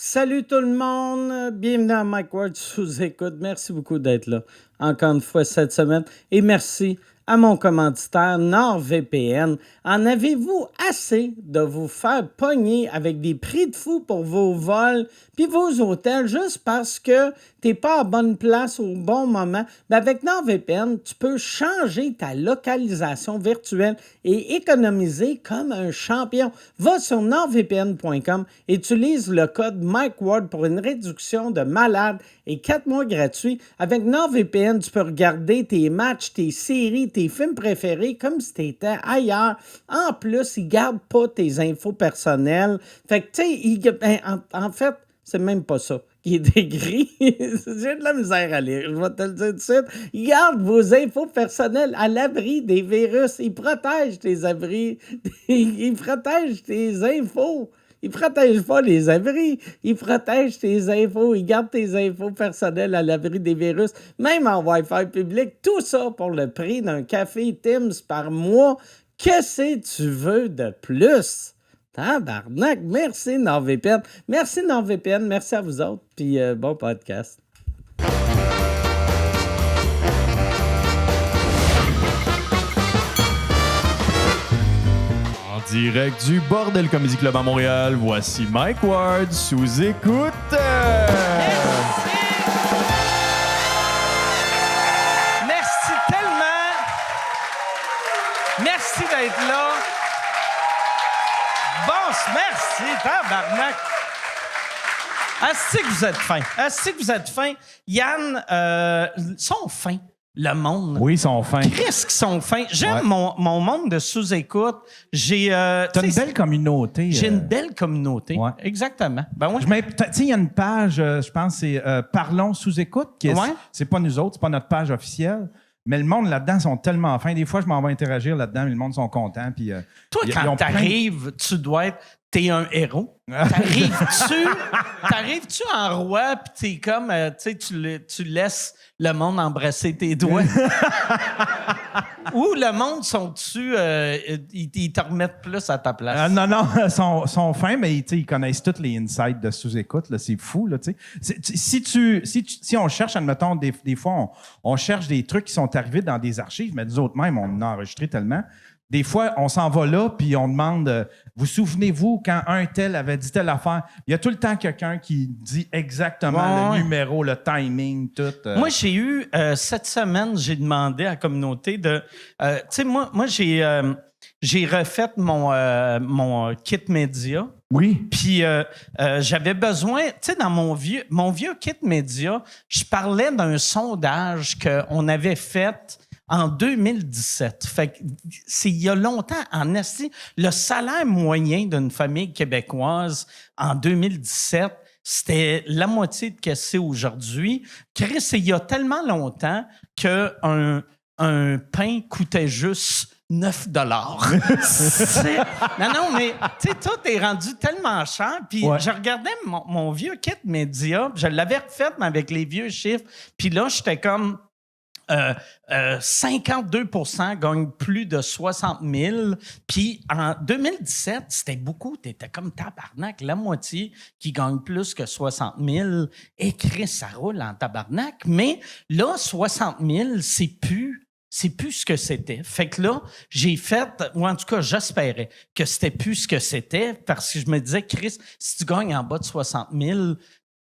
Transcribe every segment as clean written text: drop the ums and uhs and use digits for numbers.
Salut tout le monde, bienvenue à Mike Ward sous écoute. Merci beaucoup d'être là encore une fois cette semaine et merci à mon commanditaire NordVPN. En avez-vous assez de vous faire pogner avec des prix de fou pour vos vols puis vos hôtels juste parce que t'es pas à bonne place au bon moment? Ben avec NordVPN, tu peux changer ta localisation virtuelle et économiser comme un champion. Va sur nordvpn.com et utilise le code MikeWard pour une réduction de malade et 4 mois gratuits. Avec NordVPN, tu peux regarder tes matchs, tes séries, tes films préférés comme si tu étais ailleurs. En plus, ils ne gardent pas tes infos personnelles. Fait que, tu sais, en fait, c'est même pas ça qui est écrit. J'ai de la misère à lire, je vais te le dire tout de suite. Ils gardent vos infos personnelles à l'abri des virus. Ils protègent tes abris. Ils protègent tes infos. Ils protègent pas les abris. Ils protègent tes infos. Ils gardent tes infos personnelles à l'abri des virus, même en Wi-Fi public. Tout ça pour le prix d'un café Tim's par mois. Qu'est-ce que tu veux de plus? Tabarnak! Merci NordVPN. Merci NordVPN. Merci à vous autres. Puis bon podcast. En direct du Bordel Comedy Club à Montréal, voici Mike Ward sous écoute. Merci tellement. Merci d'être là. Bon, merci, tabarnak. Asti que vous êtes fin. Asti que vous êtes fin. Yann, sont fins. Le monde. Oui, ils sont fins. Qu'est-ce qu'ils sont fins? J'aime mon monde de sous-écoute. T'as une belle communauté. J'ai une belle communauté. Ouais. Exactement. Ben moi, Tu sais, il y a une page, je pense, c'est Parlons sous-écoute. C'est pas nous autres, c'est pas notre page officielle. Mais le monde là-dedans sont tellement fins. Des fois, je m'en vais interagir là-dedans, mais le monde sont contents. Puis, toi, quand t'arrives, tu dois être... T'es un héros. T'arrives-tu en roi, puis t'es comme... tu sais, tu laisses le monde embrasser tes doigts. Ou le monde sont-tu... ils te remettent plus à ta place? Non, sont fins, mais ils connaissent tous les insights de sous-écoute. Là, c'est fou. Là, si on cherche, admettons, des fois, on cherche des trucs qui sont arrivés dans des archives, mais nous autres même, on en a enregistré tellement. Des fois, on s'en va là, puis on demande vous souvenez-vous quand un tel avait dit telle affaire? Il y a tout le temps quelqu'un qui dit exactement le numéro, le timing, tout. Moi, j'ai eu, cette semaine, j'ai demandé à la communauté de... tu sais, moi j'ai refait mon kit média. Oui. Puis j'avais besoin, tu sais, dans mon vieux kit média, je parlais d'un sondage qu'on avait fait en 2017. Fait que c'est il y a longtemps, en esti, le salaire moyen d'une famille québécoise en 2017, c'était la moitié de ce que c'est aujourd'hui. Chris, il y a tellement longtemps qu'un pain coûtait juste 9 $. Non, mais tu sais, tout est rendu tellement cher. Puis je regardais mon vieux kit média, je l'avais refait, mais avec les vieux chiffres. Puis là, j'étais comme... 52% gagnent plus de 60 000. Puis en 2017, c'était beaucoup. T'étais comme tabarnak, la moitié qui gagne plus que 60 000. Et Chris, ça roule en tabarnak. Mais là, 60 000, c'est plus ce que c'était. Fait que là, j'ai fait, ou en tout cas, j'espérais que c'était plus ce que c'était parce que je me disais, Chris, si tu gagnes en bas de 60 000,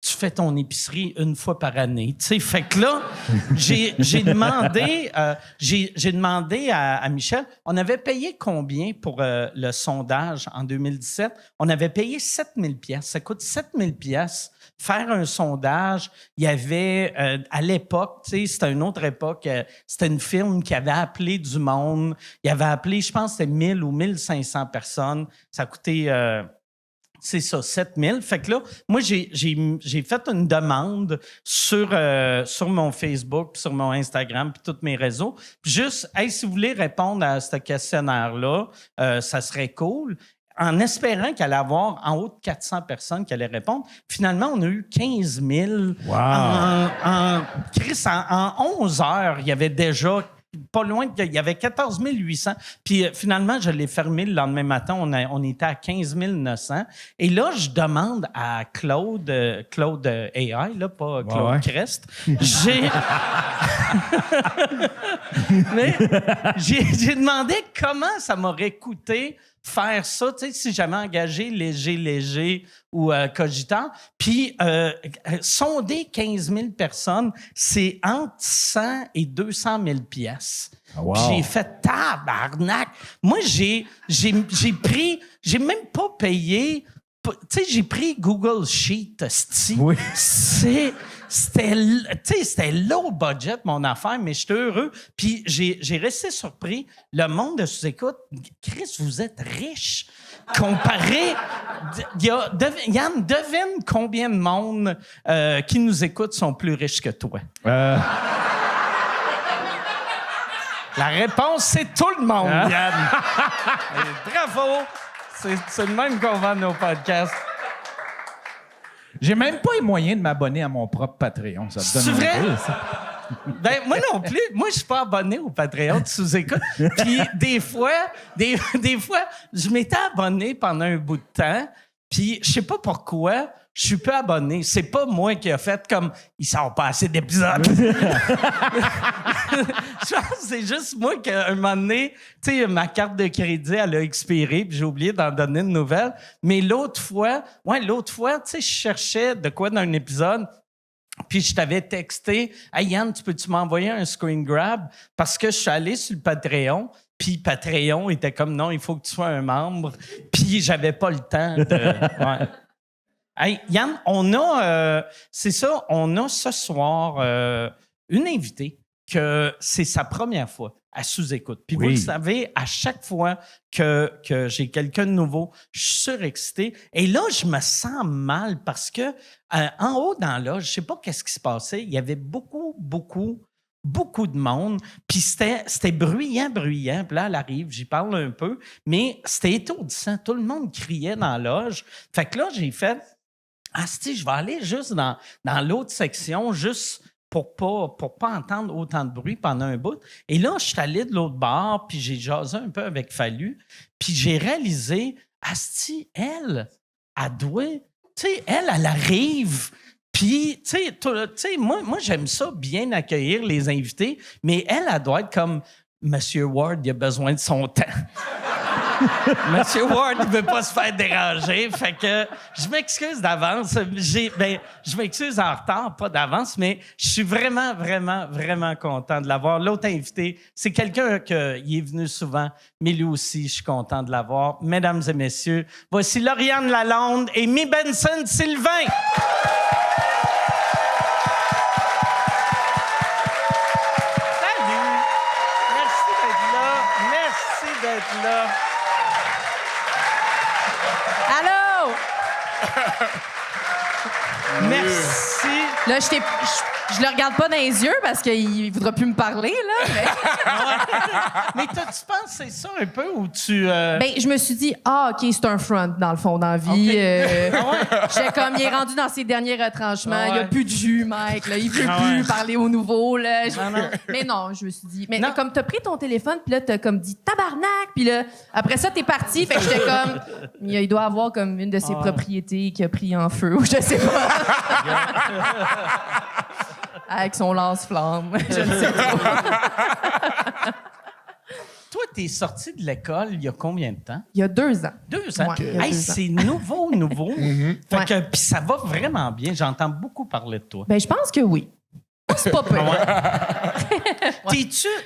tu fais ton épicerie une fois par année. Tu sais, fait que là, j'ai demandé à Michel, on avait payé combien pour le sondage en 2017? On avait payé 7 000 $. Ça coûte 7 000 $ faire un sondage. Il y avait, à l'époque, tu sais, c'était une autre époque, c'était une firme qui avait appelé du monde. Il avait appelé, je pense, c'était 1000 ou 1500 personnes. Ça coûtait... c'est ça, 7 000. Fait que là, moi, j'ai fait une demande sur mon Facebook, puis sur mon Instagram, puis tous mes réseaux. Puis juste, hey, si vous voulez répondre à ce questionnaire-là, ça serait cool. En espérant qu'il allait avoir en haut de 400 personnes qui allaient répondre. Finalement, on a eu 15 000. Wow. Chris, en 11 heures, il y avait déjà pas loin, il y avait 14 800. Puis finalement, je l'ai fermé le lendemain matin. On était à 15 900. Et là, je demande à Claude AI, là, pas Claude Crest. Mais j'ai demandé comment ça m'aurait coûté faire ça, tu sais, si j'avais engagé Léger ou Cogitant. Puis, sonder 15 000 personnes, c'est entre 100 et 200 000 pièces. Wow. J'ai fait tabarnak. Moi, j'ai même pas payé. Tu sais, j'ai pris Google Sheet, sti. Oui. C'était low budget, mon affaire, mais j'étais heureux. Puis j'ai resté surpris. Le monde de sous-écoute, Chris, vous êtes riche. Comparé... Yann, devine combien de monde qui nous écoute sont plus riches que toi? La réponse, c'est tout le monde, Yann. Bravo! C'est le même qu'on vend nos podcasts. J'ai même pas les moyens de m'abonner à mon propre Patreon. Ça te donne C'est vrai? une idée, ça. Ben, moi non plus. Moi, je suis pas abonné au Patreon de sous-écoute. Puis des fois, je m'étais abonné pendant un bout de temps. Puis je sais pas pourquoi, je suis pas abonné. C'est pas moi qui a fait comme il sort pas assez d'épisodes. Je pense que c'est juste moi qu'à un moment donné, tu sais, ma carte de crédit, elle a expiré, puis j'ai oublié d'en donner une nouvelle. Mais l'autre fois, tu sais, je cherchais de quoi dans un épisode. Puis je t'avais texté « Hey Yann, peux-tu m'envoyer un screen grab? » Parce que je suis allé sur le Patreon, puis Patreon était comme « Non, il faut que tu sois un membre. » Puis j'avais pas le temps de... Ouais. Hey Yann, on a ce soir une invitée que c'est sa première fois à sous-écoute. Puis vous le savez, à chaque fois que j'ai quelqu'un de nouveau, je suis surexcité. Et là, je me sens mal parce que en haut dans la loge, je sais pas qu'est-ce qui se passait, il y avait beaucoup de monde. Puis c'était bruyant. Puis là, elle arrive, j'y parle un peu, mais c'était étourdissant. Tout le monde criait dans la loge. Fait que là, j'ai fait « Asti, je vais aller juste dans l'autre section, juste... » pour pas entendre autant de bruit pendant un bout. Et là, je suis allé de l'autre bord, puis j'ai jasé un peu avec Fallu, puis j'ai réalisé, asti, elle doit... Tu sais, elle arrive, puis, tu sais, moi, j'aime ça, bien accueillir les invités, mais elle doit être comme, Monsieur Ward, il a besoin de son temps. Monsieur Ward, il veut pas se faire déranger. Fait que je m'excuse d'avance. Je m'excuse en retard, pas d'avance, mais je suis vraiment, vraiment, vraiment content de l'avoir. L'autre invité, c'est quelqu'un qui est venu souvent, mais lui aussi, je suis content de l'avoir. Mesdames et messieurs, voici Lauriane Lalonde et Mi Benson Sylvain. Salut! Merci d'être là. Merci d'être là. Allô? Merci. Là, je le regarde pas dans les yeux parce qu'il voudra plus me parler, là. Mais t'as-tu pensé ça un peu ou tu... Ben, je me suis dit, OK, c'est un front, dans le fond, dans la vie. Okay. J'étais comme, il est rendu dans ses derniers retranchements. Ah ouais. Il n'y a plus de jus, Mike. Là. Il veut plus parler aux nouveaux. Là. Non. Mais non, je me suis dit... Mais comme t'as pris ton téléphone, puis là, t'as comme dit tabarnak, puis là, après ça, t'es parti. Fait que j'étais comme... Il doit avoir comme une de ses propriétés qui a pris en feu, ou je sais pas. Avec son lance-flamme. Je ne sais pas. Toi, t'es sorti de l'école il y a combien de temps? Il y a 2 ans. 2 ans? Ouais, il y a 2 ans. C'est nouveau. Fait que, puis ça va vraiment bien. J'entends beaucoup parler de toi. Ben, je pense que oui. C'est pas peur.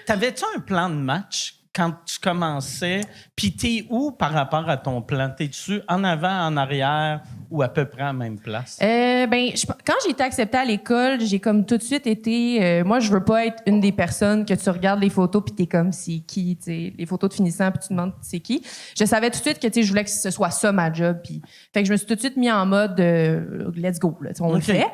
T'avais-tu un plan de match quand tu commençais? Puis t'es où par rapport à ton plan? T'es-tu en avant, en arrière ou à peu près à la même place? Quand j'ai été acceptée à l'école, j'ai comme tout de suite été... moi, je veux pas être une des personnes que tu regardes les photos puis t'es comme, c'est qui? T'sais, les photos de finissant puis tu te demandes c'est qui. Je savais tout de suite que je voulais que ce soit ça ma job. Puis, fait que je me suis tout de suite mis en mode let's go, là, on le fait.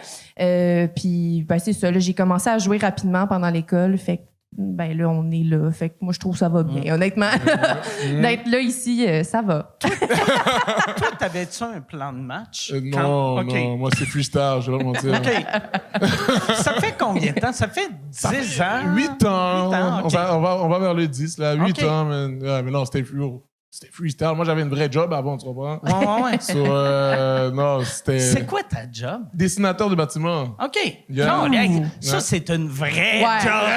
Puis c'est ça, là, j'ai commencé à jouer rapidement pendant l'école. Fait que ben là, on est là. Fait que moi, je trouve que ça va bien, honnêtement. D'être là, ici, ça va. Toi, t'avais-tu un plan de match? Non, OK. non, moi c'est freestyle, je vais pas mentir. OK. Ça fait combien de temps? Ça fait 10 ans? 8 ans. 8 ans, OK. On va vers le 10, là. 8 OK. ans, man. Ouais, mais non, c'était freestyle. Moi, j'avais une vraie job avant, tu comprends? Ouais. Non, c'était... C'est quoi ta job? Dessinateur de bâtiment. OK. Yeah. Non, Ouais. ça, c'est une vraie Ouais. job.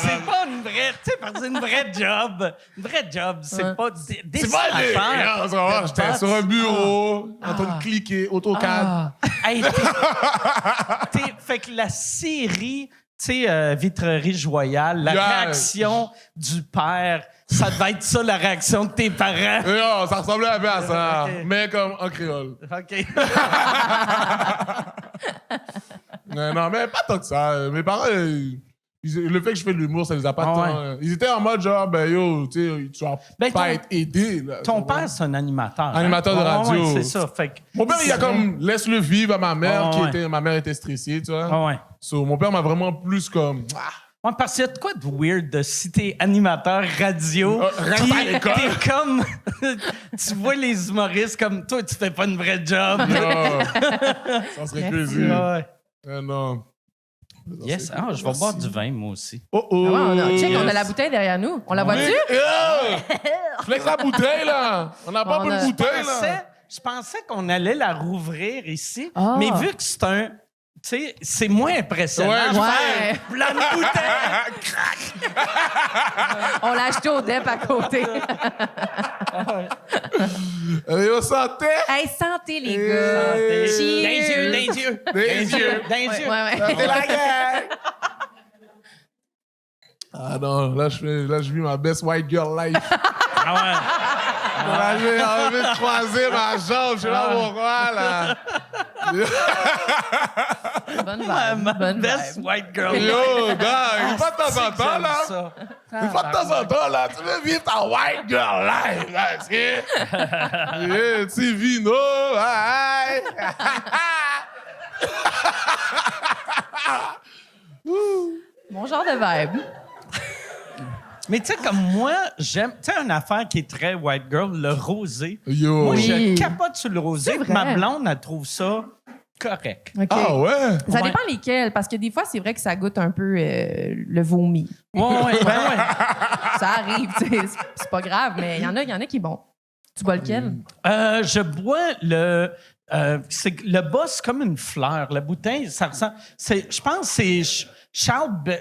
C'est pas une vraie... Tu sais, parce que c'est une vraie job. Une vraie job, c'est pas... C'est pas des... J'étais sur un bureau, en train de cliquer, AutoCAD. Hey, fait que la série, tu sais, Vitrerie Joyale, la réaction du père, ça devait être ça, la réaction de tes parents. Non, ça ressemblait un peu à ça, OK. mais comme en créole. OK. Non, mais pas tant que ça. Mes parents, le fait que je fais de l'humour, ça les a pas Ah tant... Ils étaient en mode genre, ben yo, tu vas Ben, pas ton- être aidé. Là, Ton tu vois. père, c'est un animateur. Hein? Animateur de Ouais, radio. ouais, c'est ça. Fait que Mon père, il a comme laisse le vivre à ma mère, Ah, ouais. ma mère était stressée, tu vois. Ah, ouais. So, mon père m'a vraiment plus comme... Ouais, parce qu'il y a de quoi de weird de si t'es animateur radio. Reste puis à l'école. T'es comme. Tu vois les humoristes comme toi, tu fais pas une vraie job. Ça serait crazy. Ouais. Non. Yes. Ah, je vais boire du vin, moi aussi. Oh oh. Ah ouais, check, on a Yes. la bouteille derrière nous. On la voit-tu? Flex la bouteille, là. On n'a pas On beaucoup a- de bouteille, là. Je pensais qu'on allait la rouvrir ici, Ah. mais vu que c'est un. Tu sais, c'est moins impressionnant. Ouais, de ouais. faire plein de bouteilles. On l'a acheté au DEP à côté. Allez, on santé. Hey, santé, les gars. Hey. Cheers. Des yeux. Des yeux. Ouais, ouais. Santé la gang. Ah non, là, je vis ma best white girl life. Ah ouais. Là, j'ai envie de croiser ma jambe. Je suis là pourquoi, là. Bonne vibe. Bonne Best vibe. white girl. Yo, gars, une fois de temps en temps, là. Ça. Une fois de temps en temps, là, tu veux vivre ta white girl life, là, tu sais. Yeah, petit vino, aïe. Mon genre de vibe. Mais tu sais, comme moi, j'aime. Tu sais, une affaire qui est très white girl, le rosé. Yo. Moi, Oui. je capote sur le rosé. C'est vrai. Ma blonde, elle trouve ça correct. OK. Ah ouais? Ça Ouais. dépend lesquels, parce que des fois, c'est vrai que ça goûte un peu le vomi. Ouais, ouais. Ça arrive, tu sais. C'est pas grave, mais il y en a qui est bon. Tu bois lequel? Je bois le. Le bas, c'est comme une fleur. La bouteille, ça ressemble. Je pense que c'est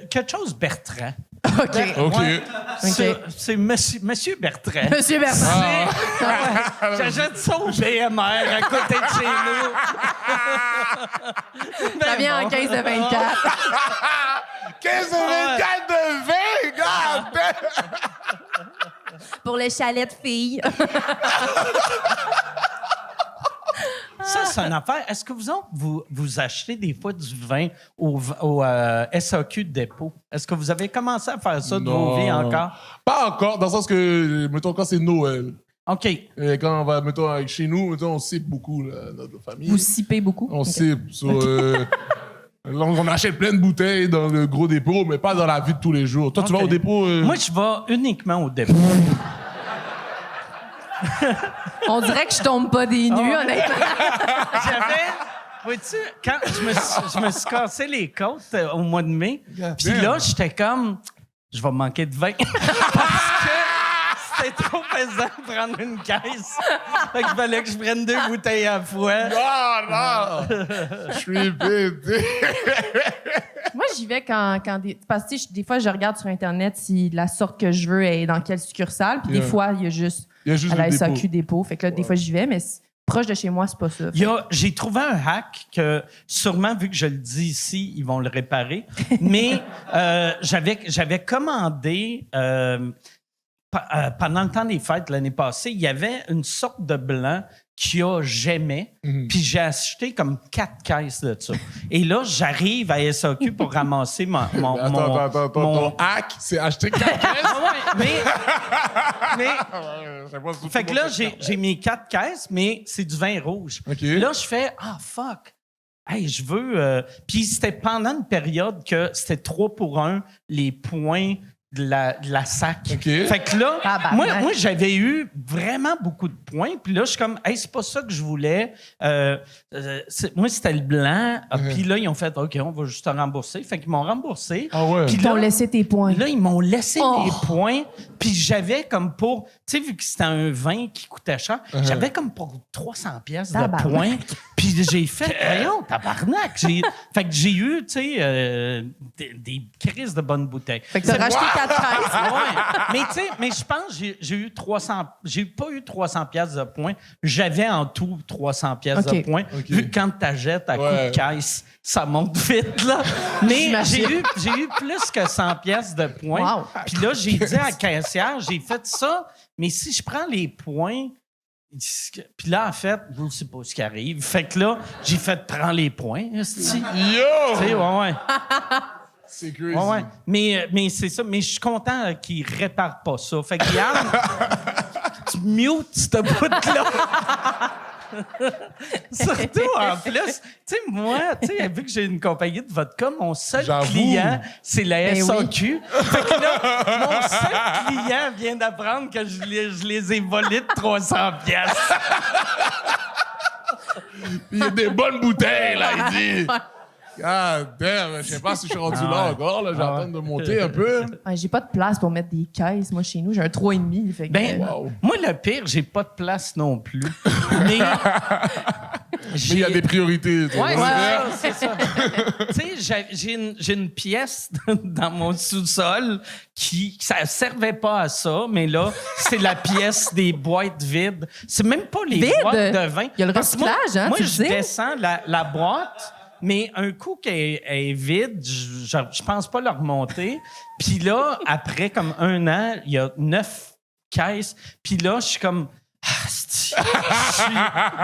quelque chose Bertrand. OK. OK. Ouais. C'est monsieur Bertrand. Monsieur Bertrand. J'achète ça au BMR à côté de chez nous. Ça vient en 15 de 24. 15 et 24 de vin, gars! Pour le chalet de filles. Ça, c'est une affaire. Est-ce que vous achetez des fois du vin au SAQ de dépôt? Est-ce que vous avez commencé à faire ça de vos vies encore? Pas encore, dans le sens que, mettons, quand c'est Noël. OK. Et quand on va, mettons, chez nous, mettons, on cipe beaucoup, là, notre famille. Vous sipez beaucoup? On OK. cipe. On achète plein de bouteilles dans le gros dépôt, mais pas dans la vie de tous les jours. Toi, tu vas OK. au dépôt... Moi, je vais uniquement au dépôt. On dirait que je tombe pas des nues, honnêtement. Vois-tu, quand je me suis cassé les côtes au mois de mai, God puis damn. là, j'étais comme, je vais manquer de vin. Parce que c'était trop pesant de prendre une caisse. Fait qu'il fallait que je prenne 2 bouteilles à la fois. Ah, non! Je suis pété. Moi, j'y vais quand parce que tu sais, des fois, je regarde sur Internet si la sorte que je veux est dans quelle succursale. Puis Yeah. des fois, il y a juste Il y a juste à la le SAQ dépôt. dépôt. Fait que là, des fois, j'y vais, mais proche de chez moi, c'est pas ça. J'ai trouvé un hack que, sûrement, vu que je le dis ici, ils vont le réparer. Mais j'avais commandé, pendant le temps des fêtes l'année passée, il y avait une sorte de blanc qu'il y a jamais. Puis j'ai acheté comme 4 caisses de ça. Et là, j'arrive à SAQ pour ramasser mon Attends. Ton hack, c'est acheter 4 caisses? Ah ouais, mais Je sais pas si tu fait que peux là, pas faire j'ai mes 4 caisses, mais c'est du vin rouge. OK. Là, je fais « Ah, fuck! hey, je veux... Puis c'était pendant une période que c'était 3 pour 1, les points de la SAC. OK. Fait que là, Tabarnak. moi, j'avais eu vraiment beaucoup de points. Puis là, je suis comme, hey, c'est pas ça que je voulais. Moi, c'était le blanc. Puis là, ils ont fait, OK, on va juste te rembourser. Fait qu'ils m'ont remboursé. Ah ouais. Puis Ils t'ont là, laissé tes points. là, ils m'ont laissé Oh. mes points. Puis j'avais comme pour... Tu sais, vu que c'était un vin qui coûtait cher, j'avais comme pour 300 pièces de Tabarnak. points. Puis j'ai fait, voyons, tabarnak. Fait que j'ai eu, tu sais, des crises de bonnes bouteilles. Fait que t'as racheté 4 caisses. Ouais. Mais tu sais, je pense que j'ai eu 300... J'ai pas eu 300 pièces de points. J'avais en tout 300 pièces de OK. points. Vu que quand t'achètes à coup Ouais. de caisse, ça monte vite, là. Mais J'imagine. j'ai eu plus que 100 pièces de points. Wow. Puis là, j'ai dit à la caissière, j'ai fait ça, mais si je prends les points... Puis là, en fait, je ne sais pas ce qui arrive. Fait que là, j'ai fait prendre les points, esti. Yo! Tu sais, ouais. C'est crazy. Ouais. Mais c'est ça. Mais je suis content qu'ils réparent pas ça. Fait que Yann, tu mutes ce bout-là. Surtout, en plus, tu sais, moi, tu sais, vu que j'ai une compagnie de vodka, mon seul J'avoue. client, c'est la Ben SAQ. Fait que là, mon seul client vient d'apprendre que je les ai volés de 300 pièces. Il y a des bonnes bouteilles, là, il dit. God damn, je sais pas si je suis rendu là encore, là. J'attends de monter un peu. Ouais, j'ai pas de place pour mettre des caisses, moi, chez nous. J'ai un 3,5. Fait que, Ben, moi, le pire, j'ai pas de place non plus. Mais Mais il y a des priorités. tu Ouais, vois. c'est ça. Tu sais, j'ai une pièce dans mon sous-sol qui ça servait pas à ça, mais là, c'est la pièce des boîtes vides. C'est même pas les Vide? boîtes de vin. Il y a le Parce que moi- recyclage, hein, Moi, tu le je sais. descends la boîte, mais un coup qu'elle est vide, je pense pas la remonter. Puis là, après comme 1 an, il y a 9 caisses. Puis là, je suis comme... Ah, je suis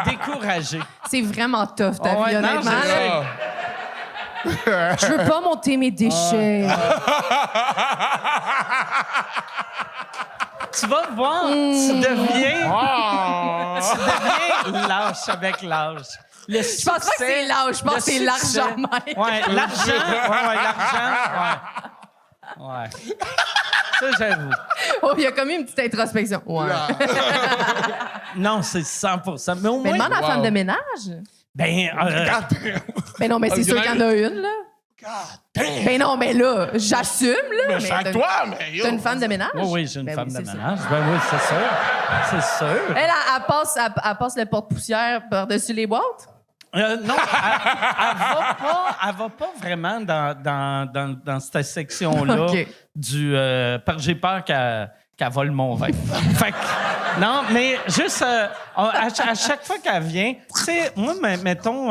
découragé. c'est vraiment tough, ta Ah ouais, vie, non, honnêtement. c'est là. Ah. Je veux pas monter mes déchets. Tu vas voir, tu deviens lâche avec l'âge. Je Je pense pas que c'est l'âge, je pense que c'est l'argent même. Ouais, l'argent, ouais. Ça, j'avoue. Oh, il y a comme eu une petite introspection. Ouais. Non, c'est 100%. Mais au Mais moins, demande à la femme de ménage. ben, Mais non, mais c'est Il y sûr en a qu'il y en a une, là. Ben non, mais là, j'assume, là. Mais chaque t'as- toi, mais yo. T'as une femme de ménage? oui, j'ai une Ben femme oui, de c'est ça. ménage. Ben oui, c'est sûr. C'est sûr. Elle passe le porte-poussière par-dessus les boîtes? Non, elle va pas vraiment dans cette section-là OK. parce que j'ai peur qu'elle vole mon vin. Fait que, non, mais juste à chaque fois qu'elle vient, tu sais, moi, mettons,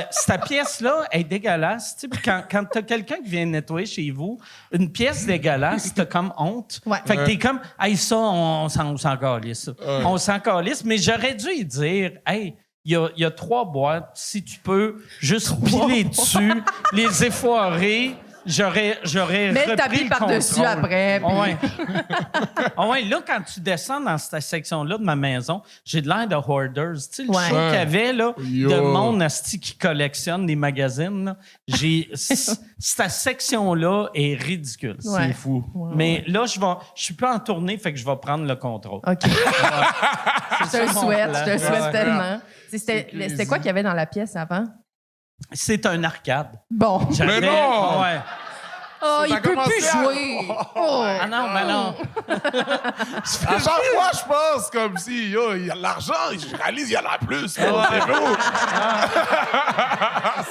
cette pièce-là est dégueulasse. Tu sais, puis quand t'as quelqu'un qui vient nettoyer chez vous, une pièce dégueulasse, t'as comme honte. Ouais. Fait que t'es comme, hey, ça, on s'en calisse. On s'en calisse, mais j'aurais dû y dire, hey, il y a 3 boîtes. Si tu peux juste piler dessus, les effoirer, j'aurais Mets le repris tapis le par-dessus contrôle. après, puis- Ouais. Ah ouais, là, quand tu descends dans cette section-là de ma maison, j'ai de l'air de hoarders. Tu sais, le Ouais. show qu'il y avait là, Yo. de monde asti qui collectionne des magazines, là, cette section-là est ridicule. Ouais. C'est fou. Mais là, je suis plus en tournée, fait que je vais prendre le contrôle. OK. Je te le ça mon souhaite, plan. je te le souhaite Ouais. tellement. C'était quoi qu'il y avait dans la pièce avant? C'est un arcade. Bon. J'avais- Mais non! Ouais. Oh, Ça il a peut commencé plus à- jouer. Oh. Ah non, ben non. À chaque fois, je pense comme si, yo, il y a de l'argent, je réalise qu'il y en a plus. C'est fou.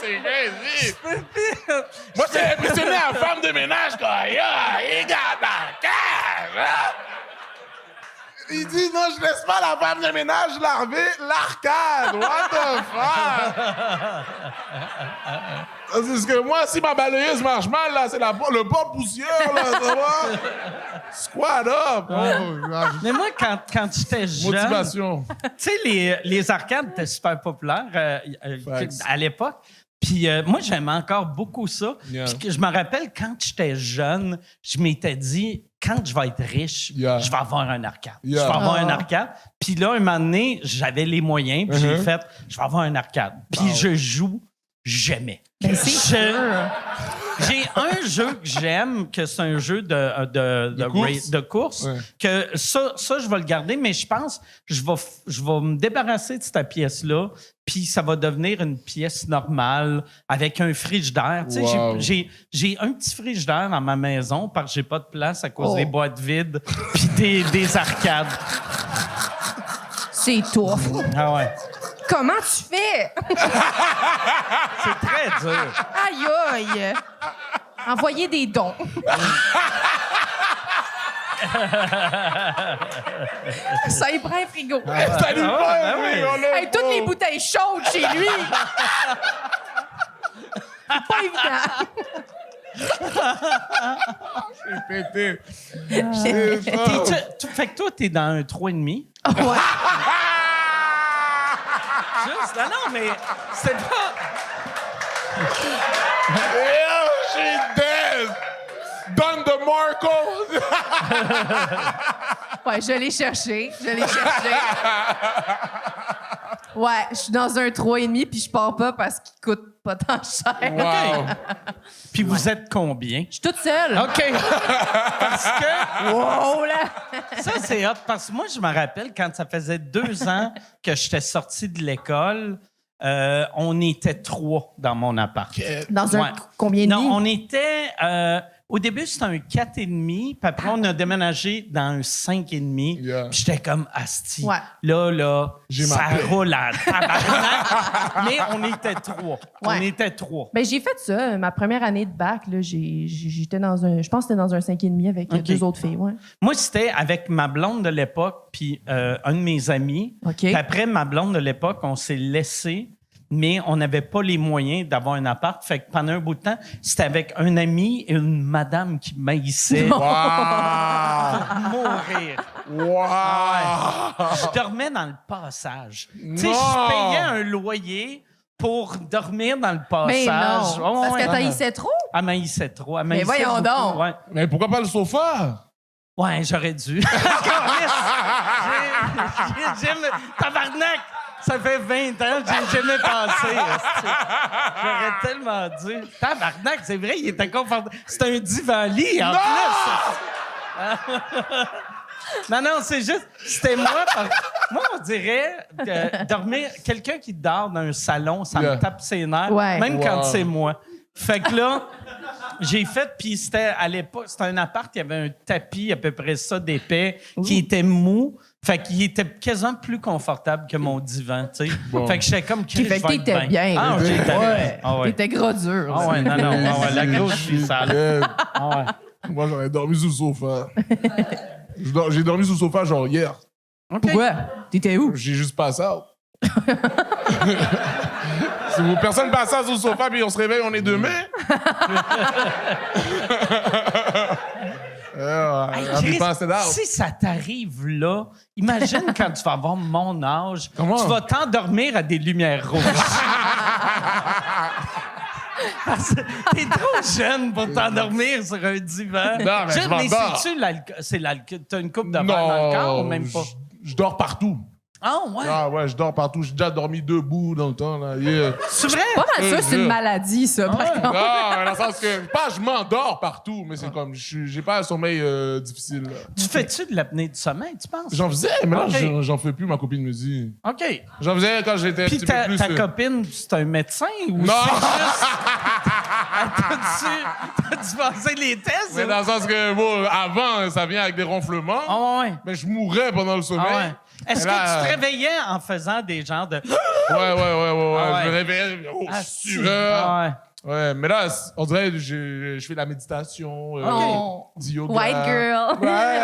C'est crazy. Moi, j'ai impressionné la femme de ménage, quoi. Yo, il garde la cash, hein? Il dit, non, je laisse pas la femme de ménage larver l'arcade. What the fuck? Parce que moi, si ma balayeuse marche mal, là, c'est le porte-poussière, là, ça va? Squat up! Oh, Mais moi, quand j'étais jeune, motivation. tu sais, les arcades étaient super populaires Facts. à l'époque. Puis moi, j'aimais encore beaucoup ça. Yeah. Puis que je me rappelle, quand j'étais jeune, je m'étais dit, quand je vais être riche, Yeah. je vais avoir un arcade. Yeah. Je vais avoir Ah. un arcade. Puis là, un moment donné, j'avais les moyens, puis j'ai fait, je vais avoir un arcade. Puis je joue jamais. Ben, c'est sûr. J'ai un jeu que j'aime, que c'est un jeu de course, Ouais. que ça, je vais le garder, mais je pense que je vais me débarrasser de cette pièce-là, puis ça va devenir une pièce normale avec un frigidaire. Tu sais, Wow. j'ai un petit frigidaire dans ma maison parce que j'ai pas de place à cause Oh. des boîtes vides puis des arcades. C'est tough. Ah ouais. Comment tu fais? C'est très dur. Aïe, aïe. Envoyez des dons. Ça y prend un frigo. Salut, Ah ouais, frère, on est Hey, toutes beau. les bouteilles chaudes chez lui. C'est pas évident. Pété. Fait que toi, t'es dans un 3,5. Ouais. Juste, non, mais c'est pas... Yeah, she's dead. Don DeMarco. Ouais, je l'ai cherché. Ouais, je suis dans un 3,5 puis je pars pas parce qu'il coûte pas tant cher. Wow. Puis vous êtes combien? Je suis toute seule. OK. Parce que... Wow, là! Ça, c'est hot. Parce que moi, je me rappelle, quand ça faisait 2 ans que j'étais sorti de l'école, on était 3 dans mon appart. Dans un Ouais. combien de Non, lits? on était... au début, c'était un 4,5, puis après, on a déménagé dans un 5,5. Yeah. Puis j'étais comme asti. Ouais. Là, J'ai ça ma paix. roule à tabarnak. Mais on était 3. On Ouais. était 3. Ben, j'ai fait ça. Ma première année de bac, là, j'étais dans un... Je pense que c'était dans un 5,5 avec OK. 2 autres filles, ouais. Moi, c'était avec ma blonde de l'époque, puis un de mes amis. OK. Puis après, ma blonde de l'époque, on s'est laissé, mais on n'avait pas les moyens d'avoir un appart. Fait que pendant un bout de temps, c'était avec un ami et une madame qui maïssait. Wow. Mourir. Wow. Je dormais dans le passage. Tu sais, Non. je payais un loyer pour dormir dans le Mais passage. non, Oh, parce ouais. que t'haïssais trop. Elle maïssait trop. Elle Mais maïssait voyons beaucoup. donc. Ouais. Mais pourquoi pas le sofa? Ouais, j'aurais dû. Tabarnak! Ça fait 20 ans que j'ai jamais pensé. esti. J'aurais tellement dû. Tabarnak, c'est vrai, il était confortable. C'est un divan-lit, en plus. Non, c'est juste... C'était moi. Moi, on dirait que dormir... Quelqu'un qui dort dans un salon, ça Yeah. me tape ses nerfs, Ouais. même quand Wow. c'est moi. Fait que là... J'ai fait, puis c'était à l'époque, c'était un appart, il y avait un tapis à peu près ça d'épais qui était mou. Fait qu'il était quasiment plus confortable que mon divan, tu sais. Bon. Fait que j'étais comme... Qui fait je que vais être t'étais bien. Ah, là. j'étais bien. Ouais. Ah ouais. T'étais gros dur. Ah ouais, non. Ah ouais, la grosse, je suis sale. Yeah. Ah ouais. Moi, j'aurais dormi sous le sofa. J'ai dormi sous le sofa genre hier. Pourquoi? T'étais où? J'ai juste passé out. Si vous, personne passe ça sur le sofa puis on se réveille, on est demain. Hey, I'll be Chris, passed out. si ça t'arrive là, imagine quand tu vas avoir mon âge, Comment? tu vas t'endormir à des lumières rouges. Parce que t'es trop jeune pour t'endormir sur un divan. Non, mais je mais m'endors. c'est-tu l'alcool? C'est l'alcool? T'as une coupe de verre dans le corps ou même pas? Je dors partout. Ah ouais? Ah ouais, je dors partout. J'ai déjà dormi debout dans le temps. Là. Yeah. C'est vrai? Pas mal sûr, c'est une jure. maladie, ça, par contre. Non, dans le sens que pas je m'endors partout, mais c'est comme j'ai pas un sommeil difficile. Là. Tu fais-tu de l'apnée du sommeil, tu penses? J'en faisais, mais là Ok. j'en fais plus. Ma copine me dit. OK. J'en faisais quand j'étais un Puis petit peu plus. ta copine, c'est un médecin ou Non! c'est juste... T'as-tu passé les tests? Mais ou? dans le sens que bon, avant, ça vient avec des ronflements. Ah ouais. Mais je mourais pendant le sommeil. Ah ouais. Est-ce Et là, que tu te réveillais en faisant des genres de... Ouais. Ah ouais. Je me réveillais. Oh, Ah, sueur. ah ouais. Ouais, mais là, on dirait que je fais de la méditation, Oh. du yoga. White girl. Ouais.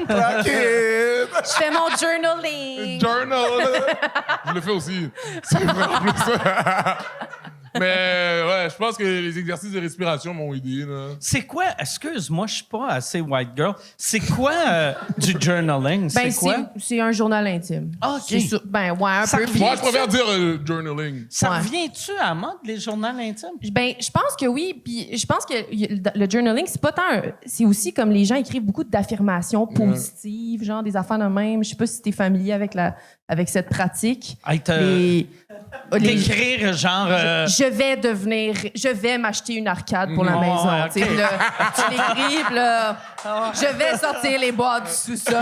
Tranquille. Je fais mon journaling. Journal. Je le fais aussi. C'est vrai en plus. Mais ouais, je pense que les exercices de respiration m'ont aidé. Là. C'est quoi, excuse-moi, je suis pas assez white girl. C'est quoi du journaling? Ben, C'est quoi? c'est un journal intime. Ah, OK. C'est ça. Ben, ouais, un Ça peu. revient- Moi, je préfère dire journaling. Ça Ouais. revient-tu à la mode, les journaux intimes? Ben, je pense que oui. Puis je pense que le journaling, c'est pas tant. C'est aussi comme les gens écrivent beaucoup d'affirmations positives, genre des affaires de même. Je sais pas si t'es familier avec cette pratique. Hey, d'écrire genre... Je vais m'acheter une arcade pour la Ouais, maison. ok. Tu sais, puis là, tu l'écris, puis là, je vais sortir les boîtes du sous-sol.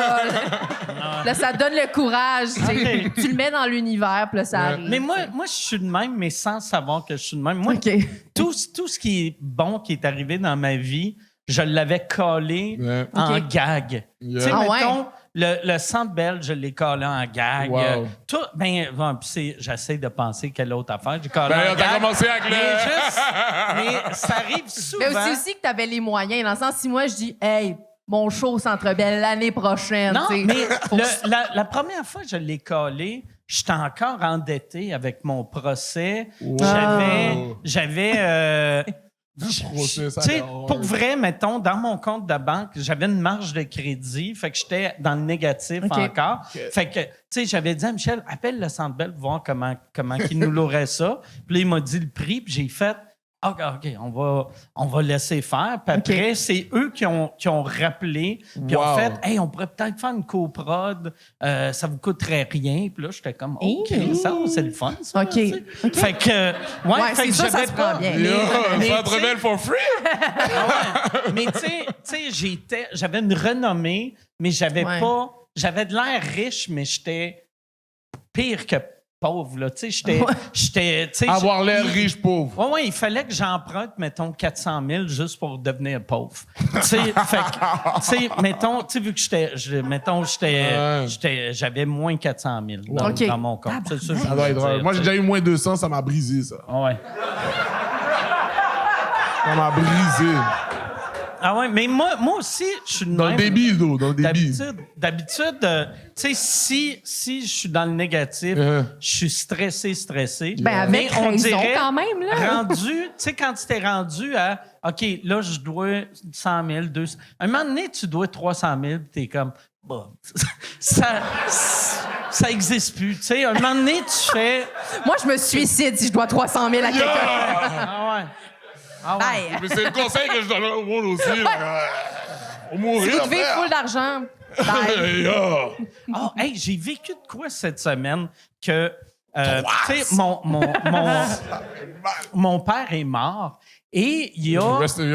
Là, ça donne le courage. Tu sais. Tu le mets dans l'univers, puis là, ça arrive. Mais moi, je suis de même, mais sans savoir que je suis de même. Moi, OK. tout ce qui est bon qui est arrivé dans ma vie, je l'avais collé Ouais. en OK. gag. Yeah. Tu sais, Ah ouais? mettons, le Centre Bell, je l'ai collé en gag. Wow. Tout, bon, puis j'essaie de penser quelle autre affaire. J'ai collé Ben, en t'as gag. commencé avec Mais ça arrive souvent. Mais aussi, aussi que tu avais les moyens. Dans le sens, si moi, je dis, hey, mon show au Centre Bell l'année prochaine. Non, tu sais. mais la première fois que je l'ai collé, j'étais encore endetté avec mon procès. J'avais procès, ça tu sais, a l'air pour hard. vrai, mettons, dans mon compte de banque, j'avais une marge de crédit, fait que j'étais dans le négatif OK. encore. Fait que, tu sais, j'avais dit à Michel, appelle le Centre Bell pour voir comment il nous l'aurait ça. Puis là, il m'a dit le prix, puis j'ai fait, OK, on va laisser faire. Puis après, c'est eux qui ont rappelé, puis ont Wow. fait, hey, on pourrait peut-être faire une coprod, ça vous coûterait rien. Puis là, j'étais comme, OK, ça, c'est le fun, ça. OK. tu sais. OK. Fait que, Ouais, fait c'est que ça, ça j'avais se pas. prend bien. Mais Centre tu sais- Bell for free? ah ouais. Mais tu sais, j'avais une renommée, mais j'avais de l'air riche, mais j'étais pire que pauvre, là. Tu sais, j'étais. tu sais, Avoir l'air riche pauvre. Ouais, il fallait que j'emprunte, mettons, 400 000 juste pour devenir pauvre. Tu sais, fait que, tu sais, mettons, tu sais, vu que j'avais moins 400 000 OK. dans mon compte. C'est ça que je Ça doit veux être dire, rare. Moi, j'ai tu sais. déjà eu moins 200, ça m'a brisé, ça. Ouais. Ça m'a brisé. Ah ouais, mais moi aussi, je suis de Dans le même. débit, dans le débit. D'habitude, tu sais, si je suis dans le négatif, je suis stressé. Ben, avec Mais on raison, dirait, quand même, là. rendu, tu sais, quand tu t'es rendu à, OK, là, je dois 100 000, 200 un moment donné, tu dois 300 000, puis t'es comme, bon, ça existe plus. Tu sais, un moment donné, tu fais, Moi, je me suicide si je dois 300 000 à quelqu'un. ah ouais. Ah ouais. Bye. Mais c'est le conseil que je donne au monde aussi. Là. On mourir. Si vous devez frère. full d'argent, bye. Yeah. Oh, hey, j'ai vécu de quoi cette semaine que, tu sais, mon père est mort et il y a, Rest in il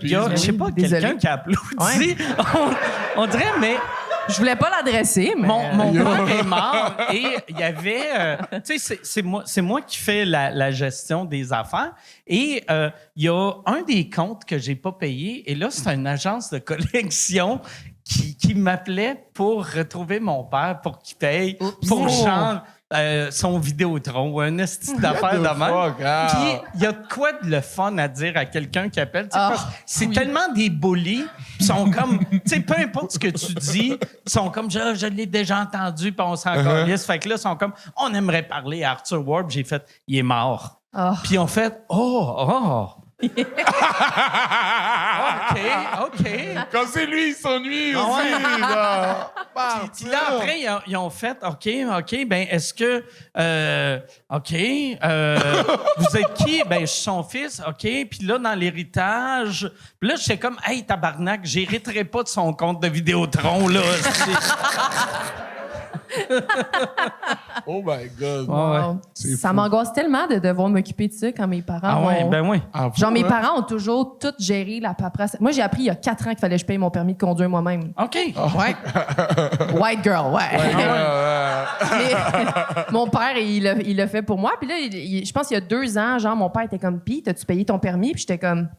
y a, peace. je sais pas, Désolé. quelqu'un qui a applaudi. On dirait, mais Je voulais pas l'adresser, mais... mon père est mort et il y avait, tu sais, c'est moi qui fais la gestion des affaires et il y a un des comptes que j'ai pas payé et là, c'est une agence de collection qui m'appelait pour retrouver mon père pour qu'il paye pour genre son Vidéotron ou un esti d'affaires de même. fuck, ah. Puis il y a de quoi de le fun à dire à quelqu'un qui appelle. Tu sais, parce que c'est oui. tellement des bullies. Ils sont comme, tu sais, peu importe ce que tu dis, ils sont comme, je l'ai déjà entendu, puis on s'en calisse. Fait que là, ils sont comme, on aimerait parler à Arthur Ward. Puis j'ai fait, il est mort. Puis ils ont fait, OK. Quand c'est lui, il s'ennuie Ah aussi. ouais. là. Puis là, après, ils ont fait, OK, ben est-ce que, vous êtes qui? Ben, je suis son fils, OK. Puis là, dans l'héritage, puis là, j'étais comme, hey, tabarnak, j'hériterai pas de son compte de Vidéotron, là. Oh my God. Wow. C'est Ça fou. m'angoisse tellement de devoir m'occuper de ça quand mes parents Ah ouais, ont... ben oui. Ah, Genre, mes hein? parents ont toujours tout géré la paperasse. Moi, j'ai appris il y a 4 ans qu'il fallait que je paye mon permis de conduire moi-même. OK. Ouais. White girl, ouais. Mais mon père, il l'a fait pour moi. Puis là, je pense qu'il y a 2 ans, genre, mon père était comme, pis, t'as-tu payé ton permis? Puis j'étais comme,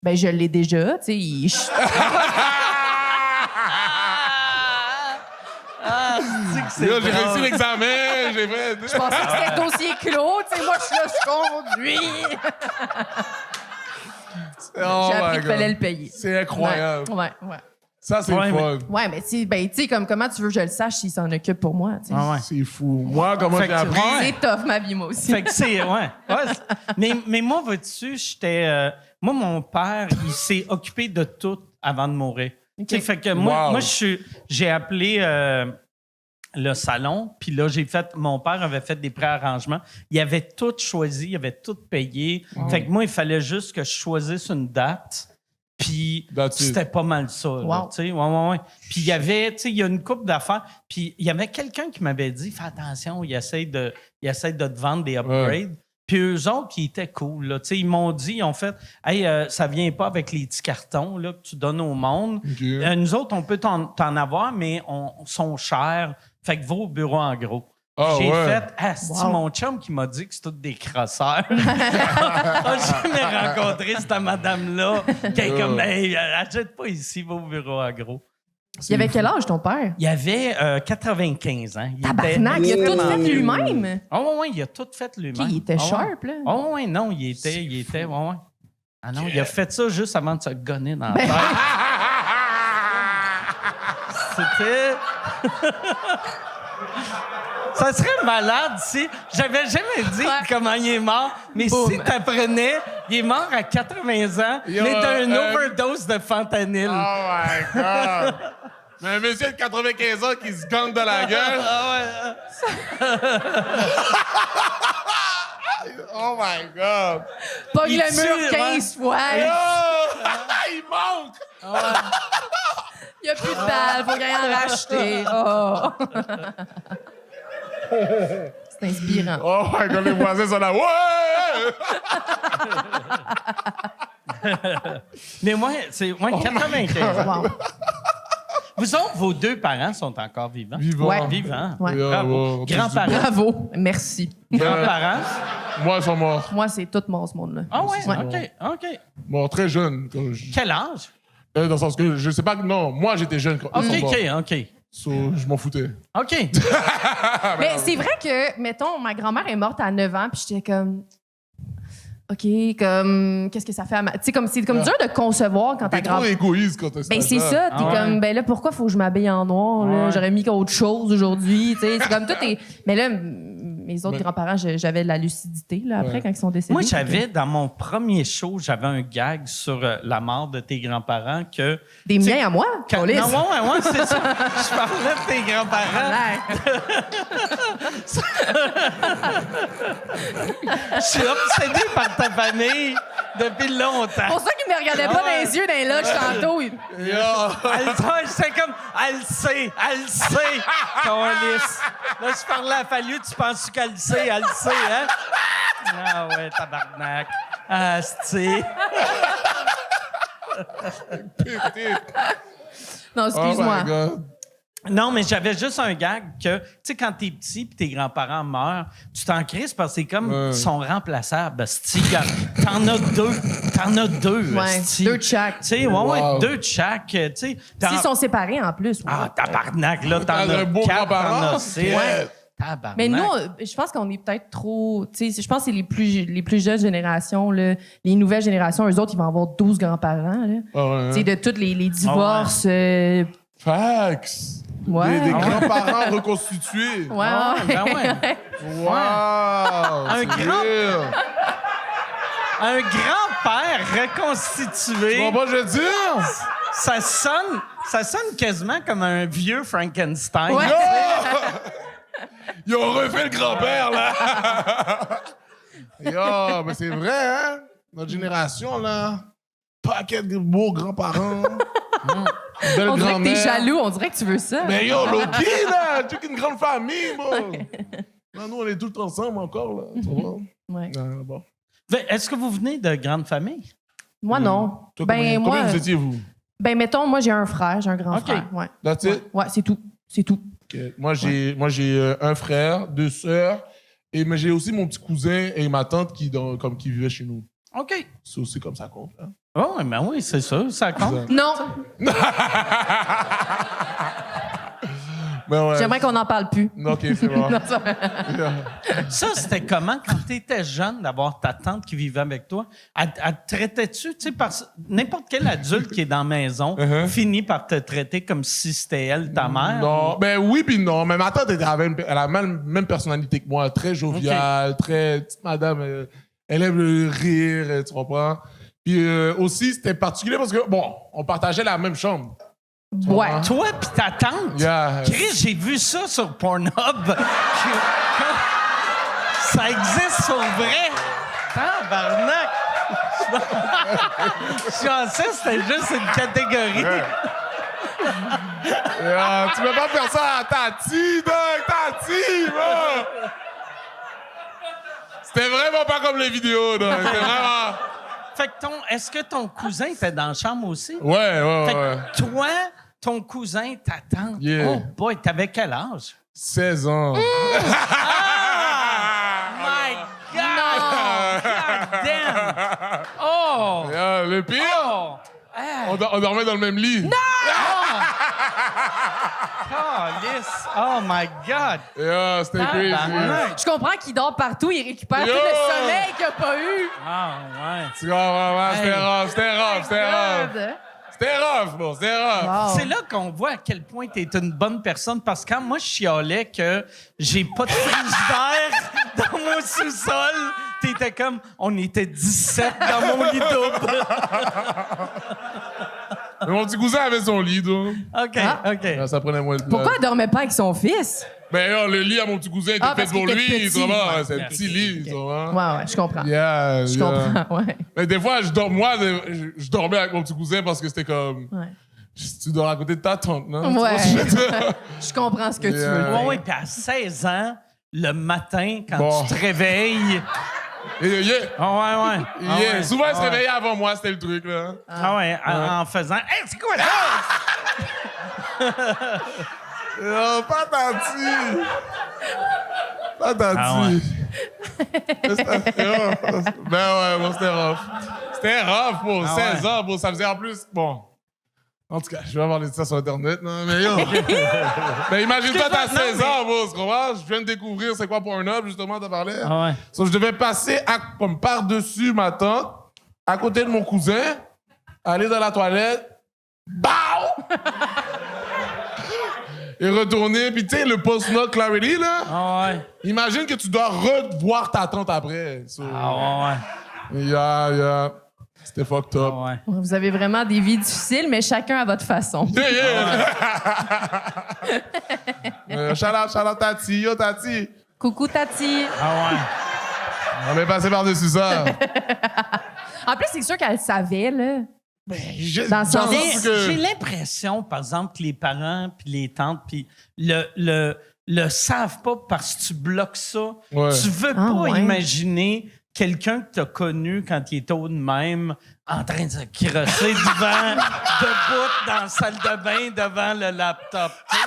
ben, je l'ai déjà. Tu sais, Là, j'ai réussi l'examen, j'ai fait. je pensais que c'était dossier clos. Tu sais, moi, je suis là, je conduis. Oh J'ai appris my qu'il fallait God. le payer. C'est incroyable. Ouais. Ça, c'est Ouais, le fun. Ouais, mais tu sais, comme comment tu veux que je le sache s'il s'en occupe pour moi, tu sais. Ah ouais. C'est fou. Moi, comment Fait j'ai que- appris? ouais. C'est tough, ma vie, moi aussi. Fait que c'est. Ouais. Mais moi, vois-tu, j'étais. Moi, mon père, il s'est occupé de tout avant de mourir. Tu sais, fait que moi, Wow. j'ai appelé le salon, puis là, mon père avait fait des préarrangements. Il avait tout choisi, il avait tout payé. Fait que moi, il fallait juste que je choisisse une date. Puis That's it. c'était pas mal ça. Là, Wow. tu sais, ouais. Puis il y avait, tu sais, il y a une couple d'affaires. Puis il y avait quelqu'un qui m'avait dit, fais attention, il essaie de te vendre des upgrades. Puis eux autres, ils étaient cool. Là. Tu sais, ils m'ont dit, ils ont fait, hey, ça vient pas avec les petits cartons là, que tu donnes au monde. OK. Nous autres, on peut t'en avoir, mais sont chers. Fait que va au bureau en gros. Ah, J'ai ouais. fait, c'est Wow. mon chum qui m'a dit que c'est tous des crosseurs. J'ai jamais rencontré cette madame-là qui est comme, hey, achète pas ici, va au bureau en gros. Il avait quel âge, ton père? Il avait 95 ans. Tabarnak, il a tout fait lui-même. Oh, oui, il a tout fait lui-même. OK, il était Ah, ouais. sharp, là. Oh, oui, non, il était, ouais. Ah non, il a fait ça juste avant de se gonner dans la Ben- tête. C'était... Ça serait malade si... J'avais jamais dit comment il est mort, mais Boum. si t'apprenais, il est mort à 80 ans, Yo, mais d'une overdose de fentanyl. Oh my God! Mais un monsieur de 95 ans qui se gagne de la gueule. Oh my God! Pogne Il le tue, mur 15 fois. Oh! Il manque! Il n'y a plus de balles, faut qu'il y en racheter. Oh. C'est inspirant. Oh my God, les voisins sont là. Ouais! Mais moi, c'est 95 ans. Wow. Vous autres, vos deux parents sont encore vivants? Vivant. Ouais. Vivants. Ouais. Bravo. Ouais. Grands-parents. Bravo. Merci. Grands-parents. Moi, ils sont morts. Moi, c'est tout mort, ce monde-là. Ah ouais, Ouais. OK. Morts très jeunes. Comme Quel âge? dans le sens que je sais pas. Non, moi, j'étais jeune quand ils sont morts. OK. So, je m'en foutais. OK. Mais c'est vrai que, mettons, ma grand-mère est morte à 9 ans, puis j'étais comme... OK, comme... Qu'est-ce que ça fait à ma... Tu sais, comme, c'est comme dur de concevoir quand ta T'es trop grand-mère... égoïste quand t'es Ben, c'est ça. T'es Ah ouais. comme, ben là, pourquoi faut que je m'habille en noir? Là? Ouais. J'aurais mis autre chose aujourd'hui. Tu sais, c'est comme tout est... Mais là, mes autres grands-parents, j'avais de la lucidité, là, après, quand ils sont décédés. Moi, j'avais, dans mon premier show, j'avais un gag sur la mort de tes grands-parents que... Des miens à moi? Non, Câlisse. ouais, c'est ça. Je parlais de tes grands-parents. Je suis obsédé par ta famille depuis longtemps. C'est pour ça qu'ils me regardaient pas dans les yeux dans les loges tantôt. C'est comme, elle le sait. Câlisse. Là, je parlais à Fallu, tu penses qu'elle le sait, hein? Ah ouais, tabarnak. Ah, c'est... Non, excuse-moi. Oh my God. Non, mais j'avais juste un gag que, tu sais, quand t'es petit puis tes grands-parents meurent, tu t'en crises parce que c'est comme, ils sont remplaçables, asti. T'en as deux, Ouais, asti. 2 de chaque. Tu sais, Wow. 2 de chaque, tu sais. S'ils sont séparés en plus. ouais. Ah, tabarnak, là, t'en T'as as un beau 4, t'en grand-parent? as 6. Ouais. Tabarnak. Mais nous, je pense qu'on est peut-être trop. Tu sais, je pense que c'est les plus jeunes générations, là, les nouvelles générations, eux autres, ils vont avoir 12 grands-parents. Là. Ah ouais, Tu sais, de tous les divorces. Fax. Ouais. Des grands-parents reconstitués. Ouais, Ah, ouais. ben ouais. Wow! Un c'est grand- bien. Un grand-père reconstitué. Tu comprends, je veux dire? Ça sonne quasiment comme un vieux Frankenstein. Ouais. Ils ont refait le grand-père, là! Yo, mais c'est vrai, hein? Notre génération, là. Paquet de beaux grands-parents. Belle On dirait que grand-mère. t'es jaloux, on dirait que tu veux ça. Mais yo, Loki, là! Tu es une grande famille, bon! Là, nous, on est tous ensemble encore, là. Tu vois? Ouais. Bon. Est-ce que vous venez de grande famille? Moi, non. Toi, Ben, combien moi, vous étiez, vous? ben, mettons, moi, j'ai un frère, j'ai un grand OK. frère. Ouais. That's it? Ouais, c'est tout. C'est tout. Ok. Moi, j'ai un frère, 2 sœurs, mais j'ai aussi mon petit cousin et ma tante qui vivaient chez nous. OK. C'est aussi comme ça compte. Hein? Oh, ben oui, c'est ça, ça compte. Non. Ben ouais. J'aimerais qu'on n'en parle plus. OK, c'est bon. Non, ça- Ça, c'était comment quand tu étais jeune d'avoir ta tante qui vivait avec toi? Elle te traitait-tu, tu sais, parce n'importe quel adulte qui est dans la maison finit par te traiter comme si c'était elle, ta mère? Non, ben oui puis non. Mais ma tante, elle a la même personnalité que moi. Très joviale, très petite madame. Elle aime le rire, tu comprends? Puis aussi, c'était particulier parce que, bon, on partageait la même chambre. Ouais. Toi pis ta tante? Yeah. Chris, j'ai vu ça sur Pornhub. Ça existe sur vrai. Tabarnak! Je pensais que c'était juste une catégorie. Tu peux pas faire ça à Tati, Doc! Tati, bon! C'était vraiment pas comme les vidéos, Doc. C'était vraiment... Fait que est-ce que ton cousin était dans la chambre aussi? Ouais. Fait que toi, ton cousin, ta tante, Yeah. oh boy, t'avais quel âge? 16 ans. My God! God damn! Oh! Yeah, le pire, Oh! Hey. on dormait dans le même lit. Calice! Oh my God! Yeah, c'était crazy. Tabarnak. Je comprends qu'il dort partout, il récupère Yo! tout le sommeil qu'il n'a pas eu. Ah ouais. Tu comprends, c'était rough, c'était rough. God. C'était rough, bon, c'était rough. Wow. C'est là qu'on voit à quel point tu es une bonne personne parce que quand moi je chialais que j'ai pas de frigidaire dans mon sous-sol, t'étais comme on était 17 dans mon lit double. Mais mon petit cousin avait son lit, donc. OK, OK. Ça prenait moins de place. Pourquoi elle dormait pas avec son fils? Ben, yo, le lit à mon petit cousin était Ah, fait parce pour qu'il était lui, petit. tu vois. Ouais, C'est un ok, petit ok, lit, ok. tu vois. Ouais, je comprends. Yeah, Je yeah. comprends, ouais. Mais des fois, je dormais avec mon petit cousin parce que c'était comme... Ouais. Tu dors à côté de ta tante, non? Tu Ouais. vois ce que je veux dire? Je comprends ce que tu Yeah. veux dire. Ouais, puis à 16 ans, le matin, quand Bon. tu te réveilles. Yeah. Ah ouais. Yeah. Souvent, il se ouais. réveillait avant moi, c'était le truc, là. Ah ouais, en faisant. Hey, c'est quoi ça? Yo, pas Tati! Pas Tati! Ah ouais. Ben ouais, bon, c'était rough. C'était rough pour Ah 16 ans, bon, ça faisait en plus... Bon... En tout cas, je vais avoir ça sur Internet, non? Mais yo! Ben imagine-toi, t'as Excuse-moi, 16 ans, bon, tu comprends? Je viens de découvrir c'est quoi Pornhub, justement, t'as parlé. Ah ouais. So, je devais passer comme par-dessus ma tante, à côté de mon cousin, aller dans la toilette, BAU! Et retourner, puis tu sais, le post-nut clarity, là, Ah ouais. imagine que tu dois revoir ta tante après. So, Ah ouais. yeah. C'était fucked up. Ah ouais. Vous avez vraiment des vies difficiles, mais chacun à votre façon. Yeah. Shout out Tati. Yo, Tati. Coucou, Tati. Ah ouais. On est passé par-dessus ça. En plus, c'est sûr qu'elle le savait, là. Dans le sens- Dans le Mais sens que- j'ai l'impression, par exemple, que les parents puis les tantes puis le savent pas parce que tu bloques ça. Ouais. Tu veux Ah, pas ouais. imaginer quelqu'un que tu as connu quand il était au de même en train de se crosser debout dans la salle de bain devant le laptop. tu sais.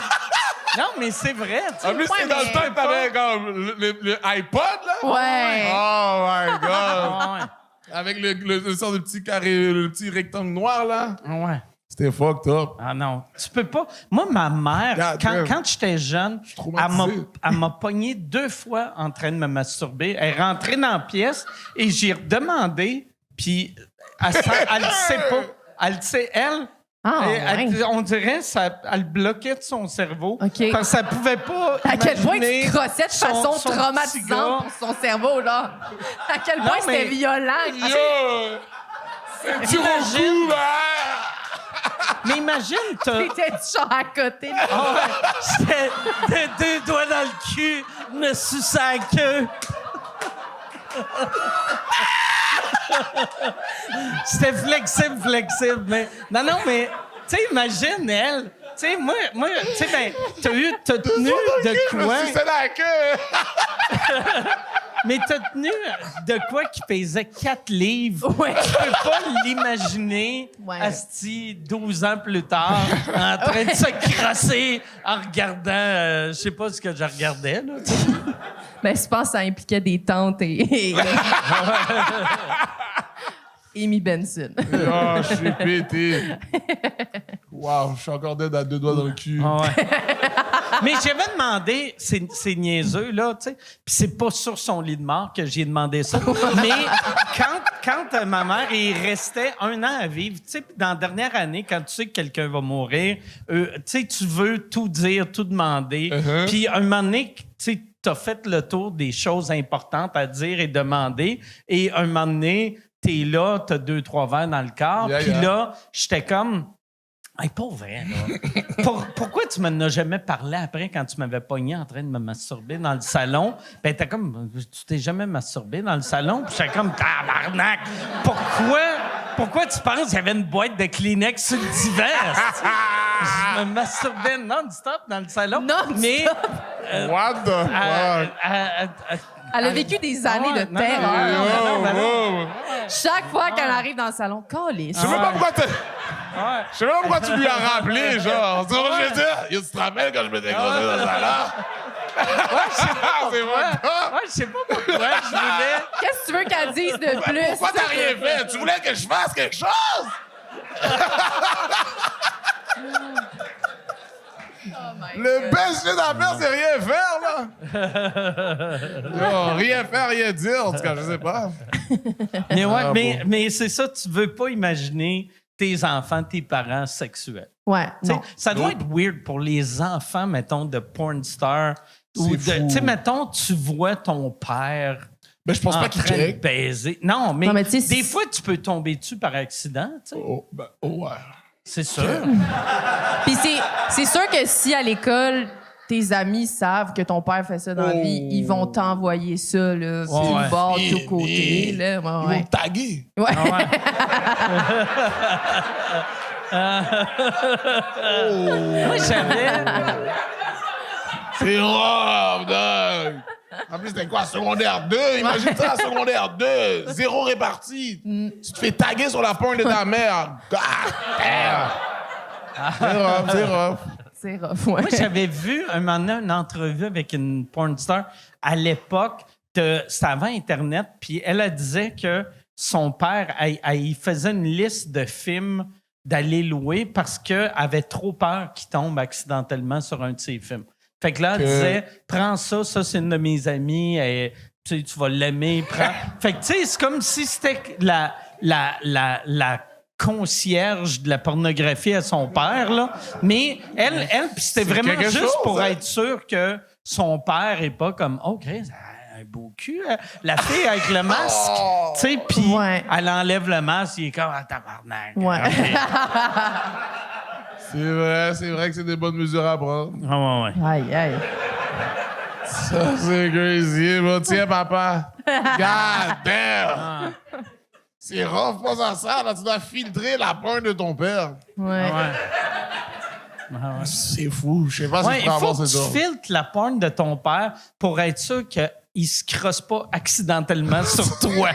Non, mais c'est vrai. tu sais. En plus, c'est dans le temps que t'avais comme le iPod, là. Ouais. Oh my God. Ah ouais. Avec le sort de petit carré, le petit rectangle noir, là. Ah ouais. C'était fucked up. Ah non, tu peux pas. Moi, ma mère, God damn. quand j'étais jeune, traumatisé. elle m'a pogné 2 fois en train de me masturber. Elle est rentrée dans la pièce et j'ai redemandé, puis elle le sait pas. Elle le sait, elle. Ah, ouais. On dirait elle bloquait de son cerveau. OK. Parce qu'elle pouvait pas. À quel point tu imaginer te crossais de façon son petit traumatisante gars. pour son cerveau, là. À quel point Non, mais- c'était violent. Yo! C'est du Imagine. coup, là! Mais imagine, t'as. T'étais genre à côté. Ah ouais, j'étais 2 doigts dans le cul, me suçant la queue. C'était flexible, mais... Non, mais, tu sais, imagine, elle... Tu sais, moi tu sais, ben, t'as tenu de quoi... C'est la queue! Mais t'as tenu de quoi qui pesait 4 livres. Ouais. Tu peux pas l'imaginer, Ouais. asti, 12 ans plus tard, en train de se crasser en regardant... je sais pas ce que je regardais, là. tu sais. Ben, je pense que ça impliquait des tantes et... Amy Benson. Oh, je suis pété. Wow, je suis encore dead à 2 doigts dans le cul. Ah ouais. Mais j'avais demandé, c'est niaiseux, là, tu sais, puis c'est pas sur son lit de mort que j'ai demandé ça, mais quand ma mère, il restait 1 an à vivre, tu sais, dans la dernière année, quand tu sais que quelqu'un va mourir, tu sais, tu veux tout dire, tout demander, puis un moment donné, tu sais, t'as fait le tour des choses importantes à dire et demander, et un moment donné, t'es là, t'as 2-3 verres dans le corps, puis là, j'étais comme... Hey, pas vrai, là. Pourquoi tu m'en as jamais parlé après quand tu m'avais pogné en train de me masturber dans le salon? Ben, t'es comme, tu t'es jamais masturbé dans le salon? Puis j'étais comme, tabarnak! Pourquoi tu penses qu'il y avait une boîte de Kleenex sur le divan? Je me masturbais non-stop dans le salon. Mais, What the fuck? Elle a vécu des années de terreur. Chaque fois qu'elle arrive dans le salon, calisse. Je sais même pas pourquoi je sais même pas pourquoi tu lui as rappelé, genre. Tu vois ce que je veux dire? Yo, tu te rappelles quand je m'étais grossé dans le salon? C'est vrai. ouais, je sais pas pourquoi je voulais... Qu'est-ce que tu veux qu'elle dise de plus? Pourquoi t'as rien fait? Tu voulais que je fasse quelque chose? Le best shit à faire, c'est rien faire, là. Yo, rien faire, rien dire. En tout cas, je sais pas. Mais ouais, mais c'est ça, tu veux pas imaginer tes enfants, tes parents sexuels. Ouais, T'sais, non. ça doit être weird pour les enfants, mettons, de porn star. Ou tu sais, mettons, tu vois ton père Mais je pense pas qu'il en train de check. baiser. Non, mais, Non, mais t'sais, des fois, tu peux tomber dessus par accident, tu sais. Ouais. C'est sûr. Puis c'est sûr que si à l'école, tes amis savent que ton père fait ça dans la vie, ils vont t'envoyer ça, là, sur le bord, de tous côtés, là. Ils vont te taguer. Ouais. Moi, j'avais... C'est rough, dog. En plus, c'était quoi, secondaire 2? Imagine ça, secondaire 2. 0 réparti. Tu te fais taguer sur la pointe de ta mère. God damn. C'est rough. C'est rough, ouais. Moi, j'avais vu un moment donné une entrevue avec une porn star à l'époque. C'était avant Internet, puis elle disait que son père, il faisait une liste de films d'aller louer parce qu'elle avait trop peur qu'il tombe accidentellement sur un de ses films. Fait que là, elle disait, prends ça, c'est une de mes amies, et, tu vas l'aimer, prends. Fait que, tu sais, c'est comme si c'était la concierge de la pornographie à son père, là. Mais elle puis c'était vraiment quelque juste chose, pour hein? être sûr que son père est pas comme, oh, Chris, un beau cul, hein. La fille avec le masque, tu sais, puis Ouais. elle enlève le masque, il est comme, ah, tabarnak. Ouais. C'est vrai que c'est des bonnes mesures à prendre. Ah, ouais. Aïe, aïe. Ça, c'est crazy. Bon, tiens, papa. God damn. C'est rough, pas à ça. Là, tu dois filtrer la pointe de ton père. Ouais. C'est fou. Je sais pas Ouais, si il tu peux faut avoir que ce genre. tu filtres la porn de ton père pour être sûr qu'il se crosse pas accidentellement sur toi.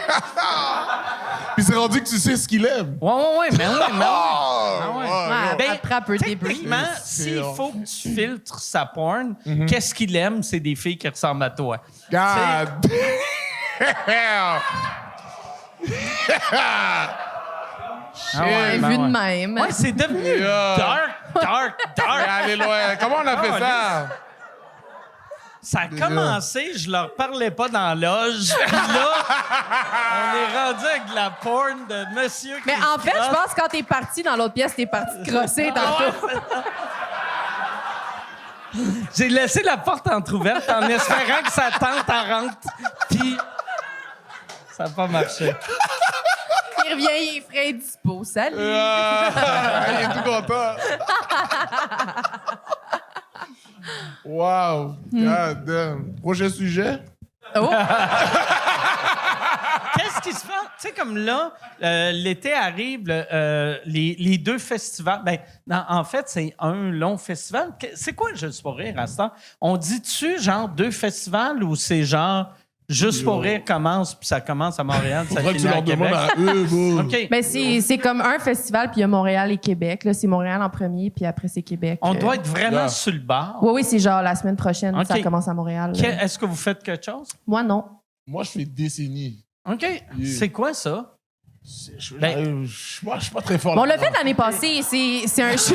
Puis c'est rendu que tu sais ce qu'il aime. Ouais, mais oui. Ouais, Ben, après un peu de débris. Techniquement, s'il faut que tu filtres sa porn, qu'est-ce qu'il aime? C'est des filles qui ressemblent à toi. God damn. Vu de même. Ouais, c'est devenu dark. Allez loin. Comment on a fait ça? Ça a commencé, je leur parlais pas dans la loge. Puis là, on est rendu avec de la porn de Monsieur Mais en fait, je pense que quand t'es parti dans l'autre pièce, t'es parti te crosser tantôt. J'ai laissé la porte entrouverte en espérant que sa tante en rentre. Puis ça n'a pas marché. Il revient, il est frais et dispo. Salut! Il est tout content. Wow. God damn. Prochain sujet? Oh! Qu'est-ce qui se passe? Tu sais, comme là, l'été arrive, les 2 festivals. Ben, en fait, c'est un long festival. C'est quoi Juste pour rire à ce temps? On dit-tu genre 2 festivals ou c'est genre Juste pour rire commence, puis ça commence à Montréal, ça Faudrait que tu finit à leur Québec? demandes à eux, bro. OK. Ben, c'est comme un festival, puis il y a Montréal et Québec. Là, c'est Montréal en premier, puis après, c'est Québec. On doit être vraiment là. sur le bar. Oui, c'est genre la semaine prochaine, OK. ça commence à Montréal. là. Est-ce que vous faites quelque chose? Moi, non. Moi, je fais décennies. OK. C'est quoi ça? Je suis pas très fort. Bon, on l'a fait l'année passée. C'est un show.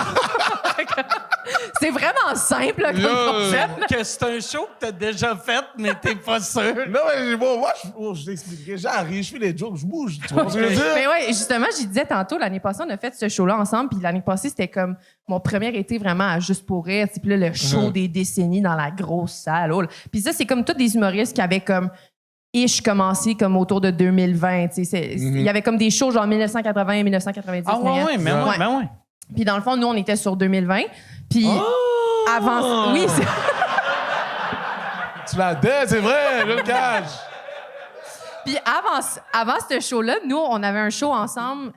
C'est vraiment simple là, comme concept. Que c'est un show que t'as déjà fait, mais t'es pas sûr. Non, mais bon, moi, je t'expliquerai. J'arrive, je fais les jokes, je bouge. Tu vois ce que je veux dire? Mais ouais, justement, je disais tantôt, l'année passée, on a fait ce show-là ensemble. Puis l'année passée, c'était comme mon premier été vraiment à Juste pour rire. Puis là, le show des décennies dans la grosse salle. Oh, là. Puis ça, c'est comme tous des humoristes qui avaient comme commencé comme autour de 2020. Il y avait comme des shows genre 1980, 1990. Ah ouais, mais ouais. Puis dans le fond, nous, on était sur 2020. Puis avant... Oui, c'est... Tu l'as dit, c'est vrai, je le cache. Puis avant ce show-là, nous, on avait un show ensemble,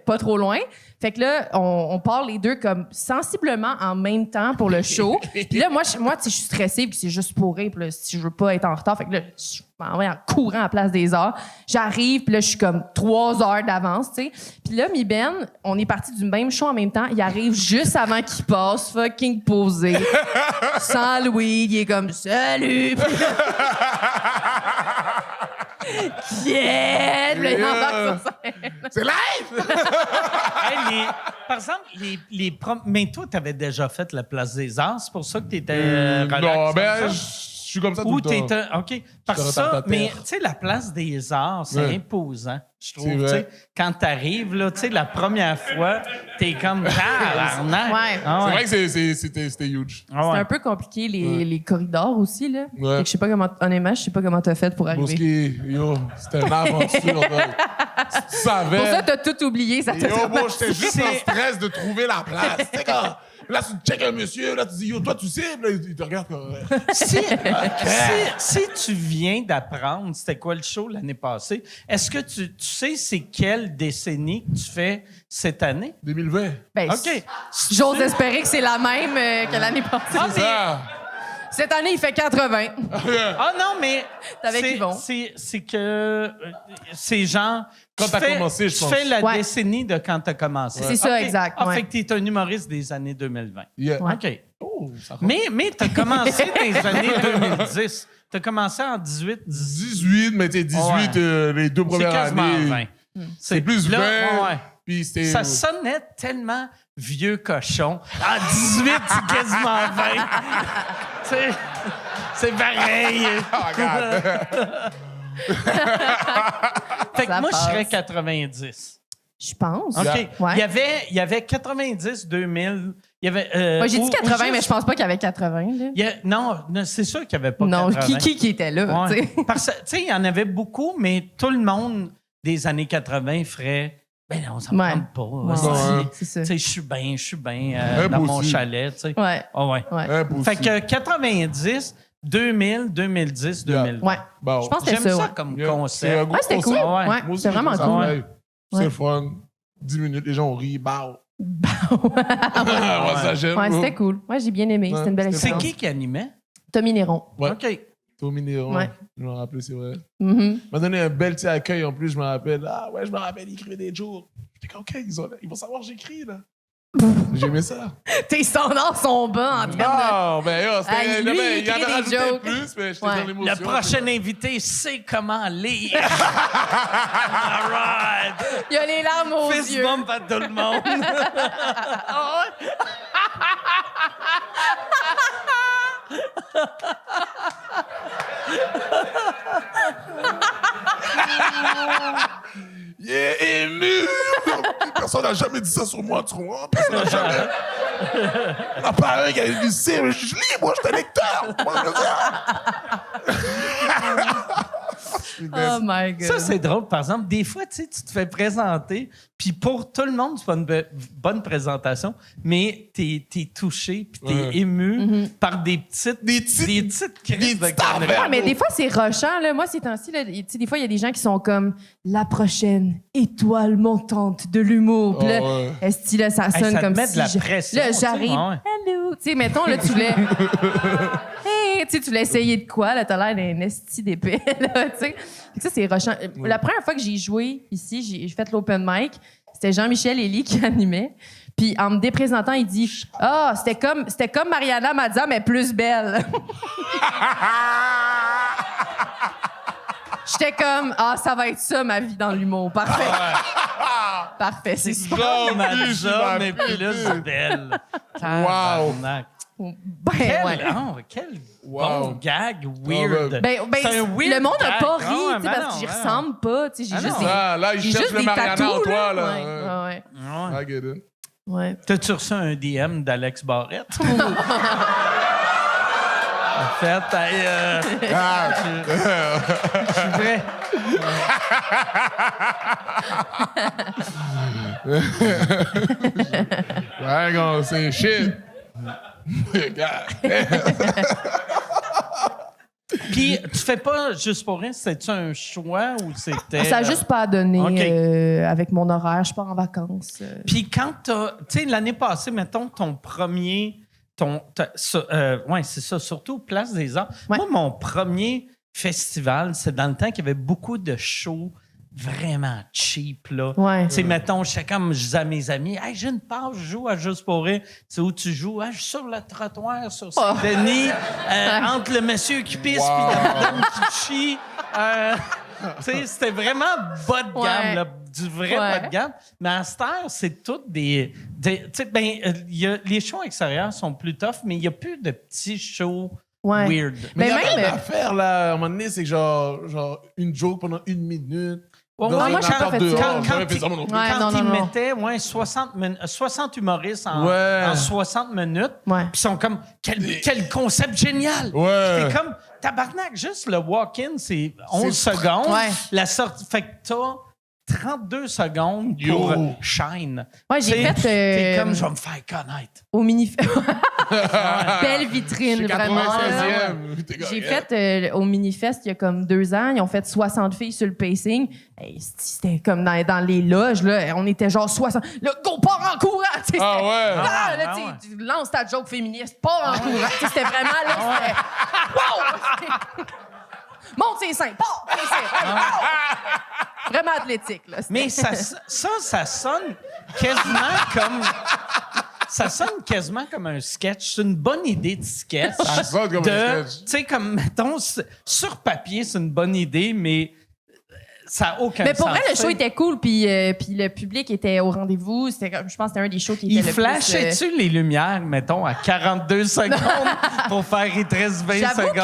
pas trop loin. Fait que là, on part les deux comme sensiblement en même temps pour le show. Puis là, moi, tu sais, je suis stressée, puis c'est juste pour rire. Puis là, si je veux pas être en retard, fait que là, je m'en vais en courant à Place des Arts. J'arrive, puis là, je suis comme 3 heures d'avance, tu sais. Puis là, Ben, on est parti du même show en même temps. Il arrive juste avant qu'il passe, fucking posé, sans Louis. Il est comme « Salut! » Yeah! Puis là, il embarque sur scène. C'est live! Par exemple, mais toi, t'avais déjà fait la Place des Arts, c'est pour ça que t'étais relax. Non, comme ben, ça? je suis comme ça tout Ou le temps. t'étais... OK. Parce que ça, mais tu sais, la Place des Arts, c'est imposant, je trouve. Tu sais, quand t'arrives, là, tu sais, la première fois, t'es comme... tabarnak. Ouais. Ah C'est vrai que c'était huge. Ah ouais. C'est un peu compliqué, les corridors aussi, là. Ouais. Fait que je sais pas comment... Honnêtement, je sais pas comment t'as fait pour arriver. Bosquet, yo, c'était une aventure. Tu savais. Pour ça, t'as tout oublié. Ça t'a Yo, moi, j'étais juste C'est- en stress de trouver la place. Tu sais, quand... Là, tu checkes un monsieur, là, tu dis, yo, toi, tu sais, puis là, il te regarde comme... Si tu viens d'apprendre c'était quoi le show l'année passée, est-ce que tu sais c'est quelle décennie que tu fais cette année? 2020. Ben, OK. j'ose espérer que c'est la même que l'année passée. C'est ça. Cette année, il fait 80. Ah non, mais Avec c'est- Yvon. c'est que c'est genre... Quand tu t'as fais- commencé, je pense. Tu fais la Ouais. décennie de quand t'as commencé. C'est ça, OK. exact, Ah, ouais. fait que t'es un humoriste des années 2020. Yeah. Ouais. OK. Oh, ça compte. Mais t'as commencé dans les années 2010. T'as commencé en 18, 18, mais tu sais, 18, Ouais. les 2 c'est premières quasiment années. 20. C'est plus là, 20. ouais. Puis c'était... Ça sonnait tellement vieux cochon. En 18, c'est quasiment 20. C'est- c'est pareil. Oh, regarde. Fait que Ça moi, je serais passe. 90. Je pense. OK. Ouais. Il y avait 90, 2000. Il y avait, Moi, j'ai dit ou 80, juste- mais je pense pas qu'il y avait 80. Là. Non, c'est sûr qu'il n'y avait pas Non, 80. qui était là, Ouais. tu sais. Parce que, tu sais, il y en avait beaucoup, mais tout le monde des années 80 ferait... Ben non, ça me Ouais. tente pas. Ouais, hostie. c'est ça. Tu sais, je suis bien dans mon Impossible. chalet, tu sais. Ouais. Ah ouais. Ouais. Impossible. Fait que 90, 2000, 2010, 2020. Ouais. Bon. Je pense que J'aime c'était ça ça, ouais. comme Yeah. C'est un concept. gros Ouais, c'était cool. concept. Ouais. Ouais, Moi aussi, c'était vraiment ça cool. fait. C'est Ouais. le fun. 10 minutes, les gens ont ri. Bah. Moi, ça, j'aime. Ouais, c'était cool. Ouais, j'ai bien aimé. Ouais, C'était une belle c'était C'est expérience. qui animait? Tommy Néron. Ouais. OK. Tommy Néron. Ouais. Je me rappelle, c'est vrai. Mhm. Il m'a donné un bel petit accueil en plus, je me rappelle. Ah ouais, je me rappelle, il écrivait des jokes. J'étais comme, OK, ils vont savoir que j'écris, là. J'ai aimé ça. Tes standards sont bas en termes Non, ben, yo, Ah, c'était. lui, il il y avait écrit des rajouté jokes. plus, mais j'étais Ouais. dans l'émotion. Le prochain invité sait comment lire. All right. de... Il y a les larmes aux Fist yeux. bump à tout le monde. Ah ouais? Il est ému! Personne n'a jamais dit ça sur moi, tu comprends? Personne n'a jamais. Il n'y a pas un qui a dit ça, mais je lis, moi, je suis un lecteur! Moi, je veux dire. Oh my God. Ça, c'est drôle. Par exemple, des fois, tu sais, tu te fais présenter, puis pour tout le monde, c'est pas une bonne présentation, mais t'es touché, puis t'es Ouais. ému par des petites crises de petites conneries. affaires. Ouais, mais des fois, c'est rushant. Là. Moi, ces temps-ci, là, tu sais, des fois, il y a des gens qui sont comme la prochaine étoile montante de l'humour. Puis là, Oh, ouais. esti, là, ça sonne ça te comme met si de la je- pression, Là, tu sais, j'arrive. ouais. Hello. Tu sais, mettons, là, tu voulais. Hey, tu sais, tu voulais essayer de quoi? Là, t'as l'air d'un esti d'épée. Là, tu sais. Fait que ça, c'est rushant. La première fois que j'ai joué ici, j'ai fait l'open mic. C'était Jean-Michel Elie qui animait. Puis en me déprésentant, il dit ah, c'était comme Mariana Mazza, mais plus belle. J'étais comme, ça va être ça, ma vie dans l'humour. Parfait. Parfait, c'est ça. Genre, Ma plus, job, ma mais plus. plus belle. Wow. Tabarnak. Ben, Quel, ouais. quel Wow. bon gag weird. Ben, C'est un weird le monde n'a gag. pas ri, Ah ouais, tu sais, ben parce non, que j'y ben non. ressemble pas. Tu sais, j'ai juste des, Ah, là, il j'ai cherche juste le des Mariana tatous, en toi, là. Ouais. Ouais. I get it. Ouais. T'as-tu reçu un DM d'Alex Barrette? En fait, je suis prêt. I ain't gonna say shit. God. Puis, tu fais pas juste pour rien, c'était-tu un choix ou c'était... Ça n'a juste pas donné OK. avec mon horaire. Je pars en vacances. Puis quand t'as... Tu sais, l'année passée, mettons, ton premier... ouais, c'est ça, surtout Place des Arts. Ouais. Moi, mon premier festival, c'est dans le temps qu'il y avait beaucoup de shows vraiment cheap, là. Ouais. Tu sais, mettons, je disais à mes amis, « Hey, j'ai une passe, je joue à Juste pour rire. » C'est où tu joues? « Ah, je suis sur le trottoir, sur Saint-Denis, entre le monsieur qui pisse Wow. puis la madame qui chie. Tu sais, c'était vraiment bas de gamme, Ouais. là, du vrai bas de gamme. Mais à cette heure, c'est toutes des tu sais, les shows extérieurs sont plus tough, mais il n'y a plus de petits shows Ouais. weird. Mais il y a même, plein d'affaires, là. À un moment donné, c'est que genre une joke pendant 1 minute. Ouais, Dans ouais, un moi, j'ai appart pas fait ça. dehors. Quand J'ai jamais fait ça, moi non plus. Ouais, quand non, ils non, non. mettaient 60 humoristes en, Ouais. en 60 minutes, Ouais. puis ils sont comme, quel concept génial! Ouais. Puis t'es comme, tabarnak, juste le walk-in, c'est 11 C'est- secondes. Ouais. La sortie, fait que t'as 32 secondes Yo. pour shine. Ouais, j'ai T'sais, fait, T'es comme, je vais me faire connaître. au mini... Belle vitrine, C'est vraiment. là. 96e. T'es comme, J'ai yeah. fait au Minifest il y a comme 2 ans. Ils ont fait 60 filles sur le pacing. Hey, c'était comme dans les loges. Là, on était genre 60. Là, go, part en courant! Tu sais, Ah c'était- ouais. Ah, là, Ah tu sais, ouais. tu lances ta joke féministe, pars en courant. Tu sais, c'était vraiment là. C'était... Wow! Monte ses seins, pars! ses seins, pars! Vraiment athlétique. Là. C'était- Mais ça sonne quasiment comme... Ça sonne quasiment comme un sketch. C'est une bonne idée de sketch. Ça sonne comme un sketch. Tu sais, comme, mettons, sur papier, c'est une bonne idée, mais ça n'a aucun Mais pour sens. vrai, le show T'sais. était cool, puis le public était au rendez-vous. C'était, je pense que c'était un des shows qui était Il le flashait-tu les lumières, mettons, à 42 secondes pour faire il te reste 20 J'avoue secondes?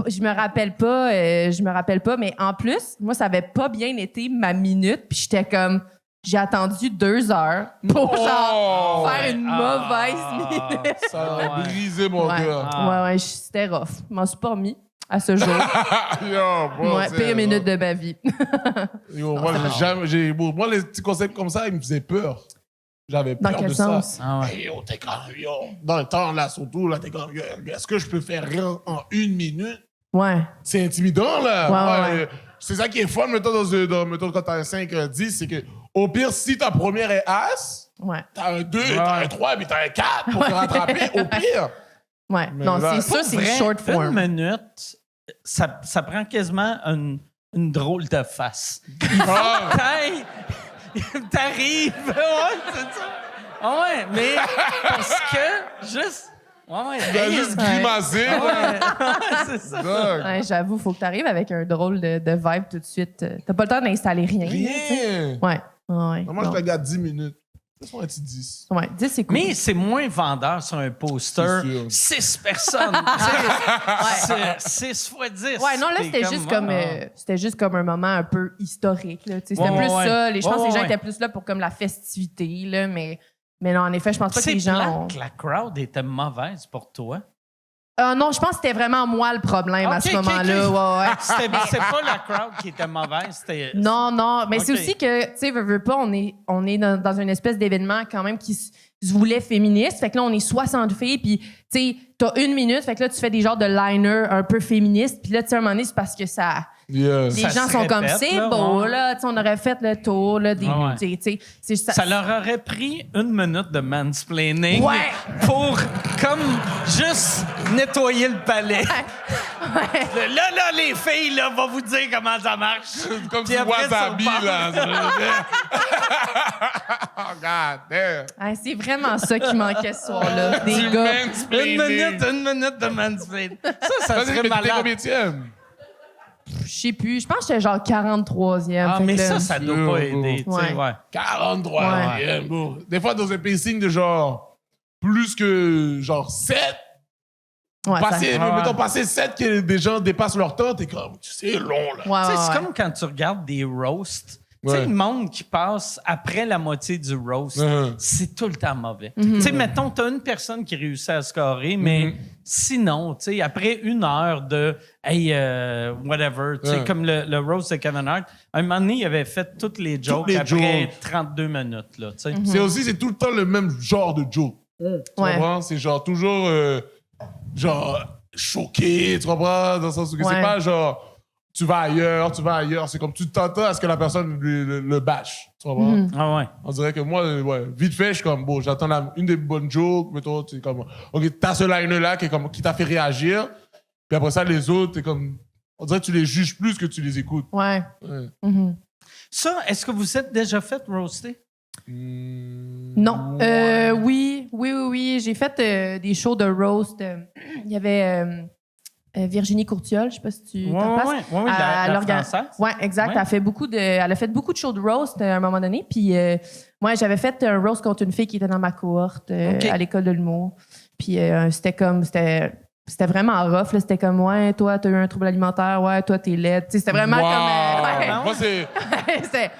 que je me rappelle pas, mais en plus, moi, ça avait pas bien été ma minute, puis j'étais comme, j'ai attendu 2 heures pour genre faire une mauvaise minute. Ça a brisé mon Ouais, cœur. ouais, c'était rough. Je m'en suis pas remis à ce jour. Yo, bro, Ouais, c'est- pire minute de ma vie. Yo, moi, moi, les petits concepts comme ça, ils me faisaient peur. J'avais Dans peur quel de sens? ça. Ah ouais. Hey, yo, t'es comme, yo. Dans le temps, là, surtout, là, t'es comme, yo, est-ce que je peux faire rire en 1 minute? Ouais. C'est intimidant, là. Ouais, ouais. C'est ça qui est fun, mettons, mettons, quand t'as un 5-10, c'est que, au pire, si ta première est as, Ouais. t'as un 2, t'as un 3, puis t'as un 4 pour te rattraper, au pire. Ouais. Mais Non, là- c'est ça, Pour c'est vrai, short Une form. minute, ça prend quasiment une drôle de face. Ah, T'arrives, ouais, c'est ça. Ah ouais, mais parce que juste... Ouais, ouais, il a juste grimacé. ouais, c'est ça. Dog. Ouais, j'avoue, faut que tu arrives avec un drôle de vibe tout de suite. T'as pas le temps d'installer rien. là, tu sais. Rien. Ouais. Ouais. Moi, je Non. regarde 10 minutes. Laisse-moi un petit 10. Ouais, 10, c'est cool. Mais c'est moins vendeur sur un poster. C'est sûr. 6 personnes. Tu sais, 6 fois 10. Ouais, non, là, T'es c'était juste comme un moment un peu historique. Là, tu sais. C'était Ouais, plus ouais. ça. Je pense que les gens Ouais. étaient plus là pour comme la festivité. Là, mais non, en effet, je pense pas que C'est les gens. plate ont- que la crowd était mauvaise pour toi. Non, je pense que c'était vraiment moi le problème à Ok, ce ok, moment-là. ok. Ouais, ouais. C'est pas la crowd qui était mauvaise, c'était... Non, mais c'est Ok. aussi que, tu sais, veux pas, on est dans une espèce d'événement quand même qui se voulait féministe. Fait que là, on est 60 filles, puis, tu sais, t'as 1 minute, fait que là, tu fais des genres de liner un peu féministes, puis là, tu sais, à un moment donné, c'est parce que ça... Yes. Les Ça gens se sont comme, répète, c'est là, beau, ouais. là, tu sais, on aurait fait le tour, là, des... Ouais. tu sais, c'est Ça leur aurait pris 1 minute de mansplaining Ouais. pour, comme, juste nettoyer le palais. Ouais. Là, les filles, là, vont vous dire comment ça marche. Comme Puis du après, wasabi, ça repart. là. Ça veut dire. Oh, God damn. Ah, c'est vraiment ça qui manquait ce soir-là, des Du gars. mansplaining. Une minute de mansplaining. Ça Vas-y, serait mais t'es malade. combien? sais plus. Je pense que j'étais genre 43e. Ah, fait mais que là, ça doit pas aider, tu sais, Ouais. ouais. 43e, bro. Des fois, dans un pacing de genre plus que genre 7, Ouais, mettons, passer 7 que des gens dépassent leur temps, t'es comme, c'est long, là. Ouais, Tu sais, c'est ouais. comme quand tu regardes des roasts. Tu sais, Ouais. le monde qui passe après la moitié du roast, Mhm. c'est tout le temps mauvais. Tu sais, mettons, t'as une personne qui réussit à scorer, mais sinon, tu sais, après 1 heure de « Hey, whatever », tu sais, Ouais. comme le roast de Kevin Hart, un moment donné, il avait fait toutes les jokes les après jokes. 32 minutes, là, tu sais. C'est tout le temps le même genre de joke. Tu Ouais. comprends? C'est genre toujours genre choqué, tu comprends? Dans le sens où Ouais. c'est pas genre tu vas ailleurs. C'est comme tu t'entends à ce que la personne le bâche. Tu comprends? Ah ouais. On dirait que moi, vite fait, je suis comme, bon, j'attends une des bonnes jokes, mettons, tu sais, comme, OK, t'as ce line-là qui t'a fait réagir, puis après ça, les autres, t'es comme, on dirait que tu les juges plus que tu les écoutes. Ouais. Ouais. Mhm. Ça, est-ce que vous êtes déjà fait roaster? Non. Oui. J'ai fait des shows de roast. Il y avait Virginie Courtiol, je sais pas si tu t'en passes. Ouais, la française. Ouais, exact. Ouais. Elle a fait beaucoup de shows de roast à un moment donné. Puis moi, j'avais fait un roast contre une fille qui était dans ma cohorte OK. à l'école de l'humour. Puis c'était vraiment rough. Là. C'était comme, ouais, toi, t'as eu un trouble alimentaire. Ouais, toi, t'es laide. Tu sais, c'était vraiment Wow. comme... Moi, c'est. c'était,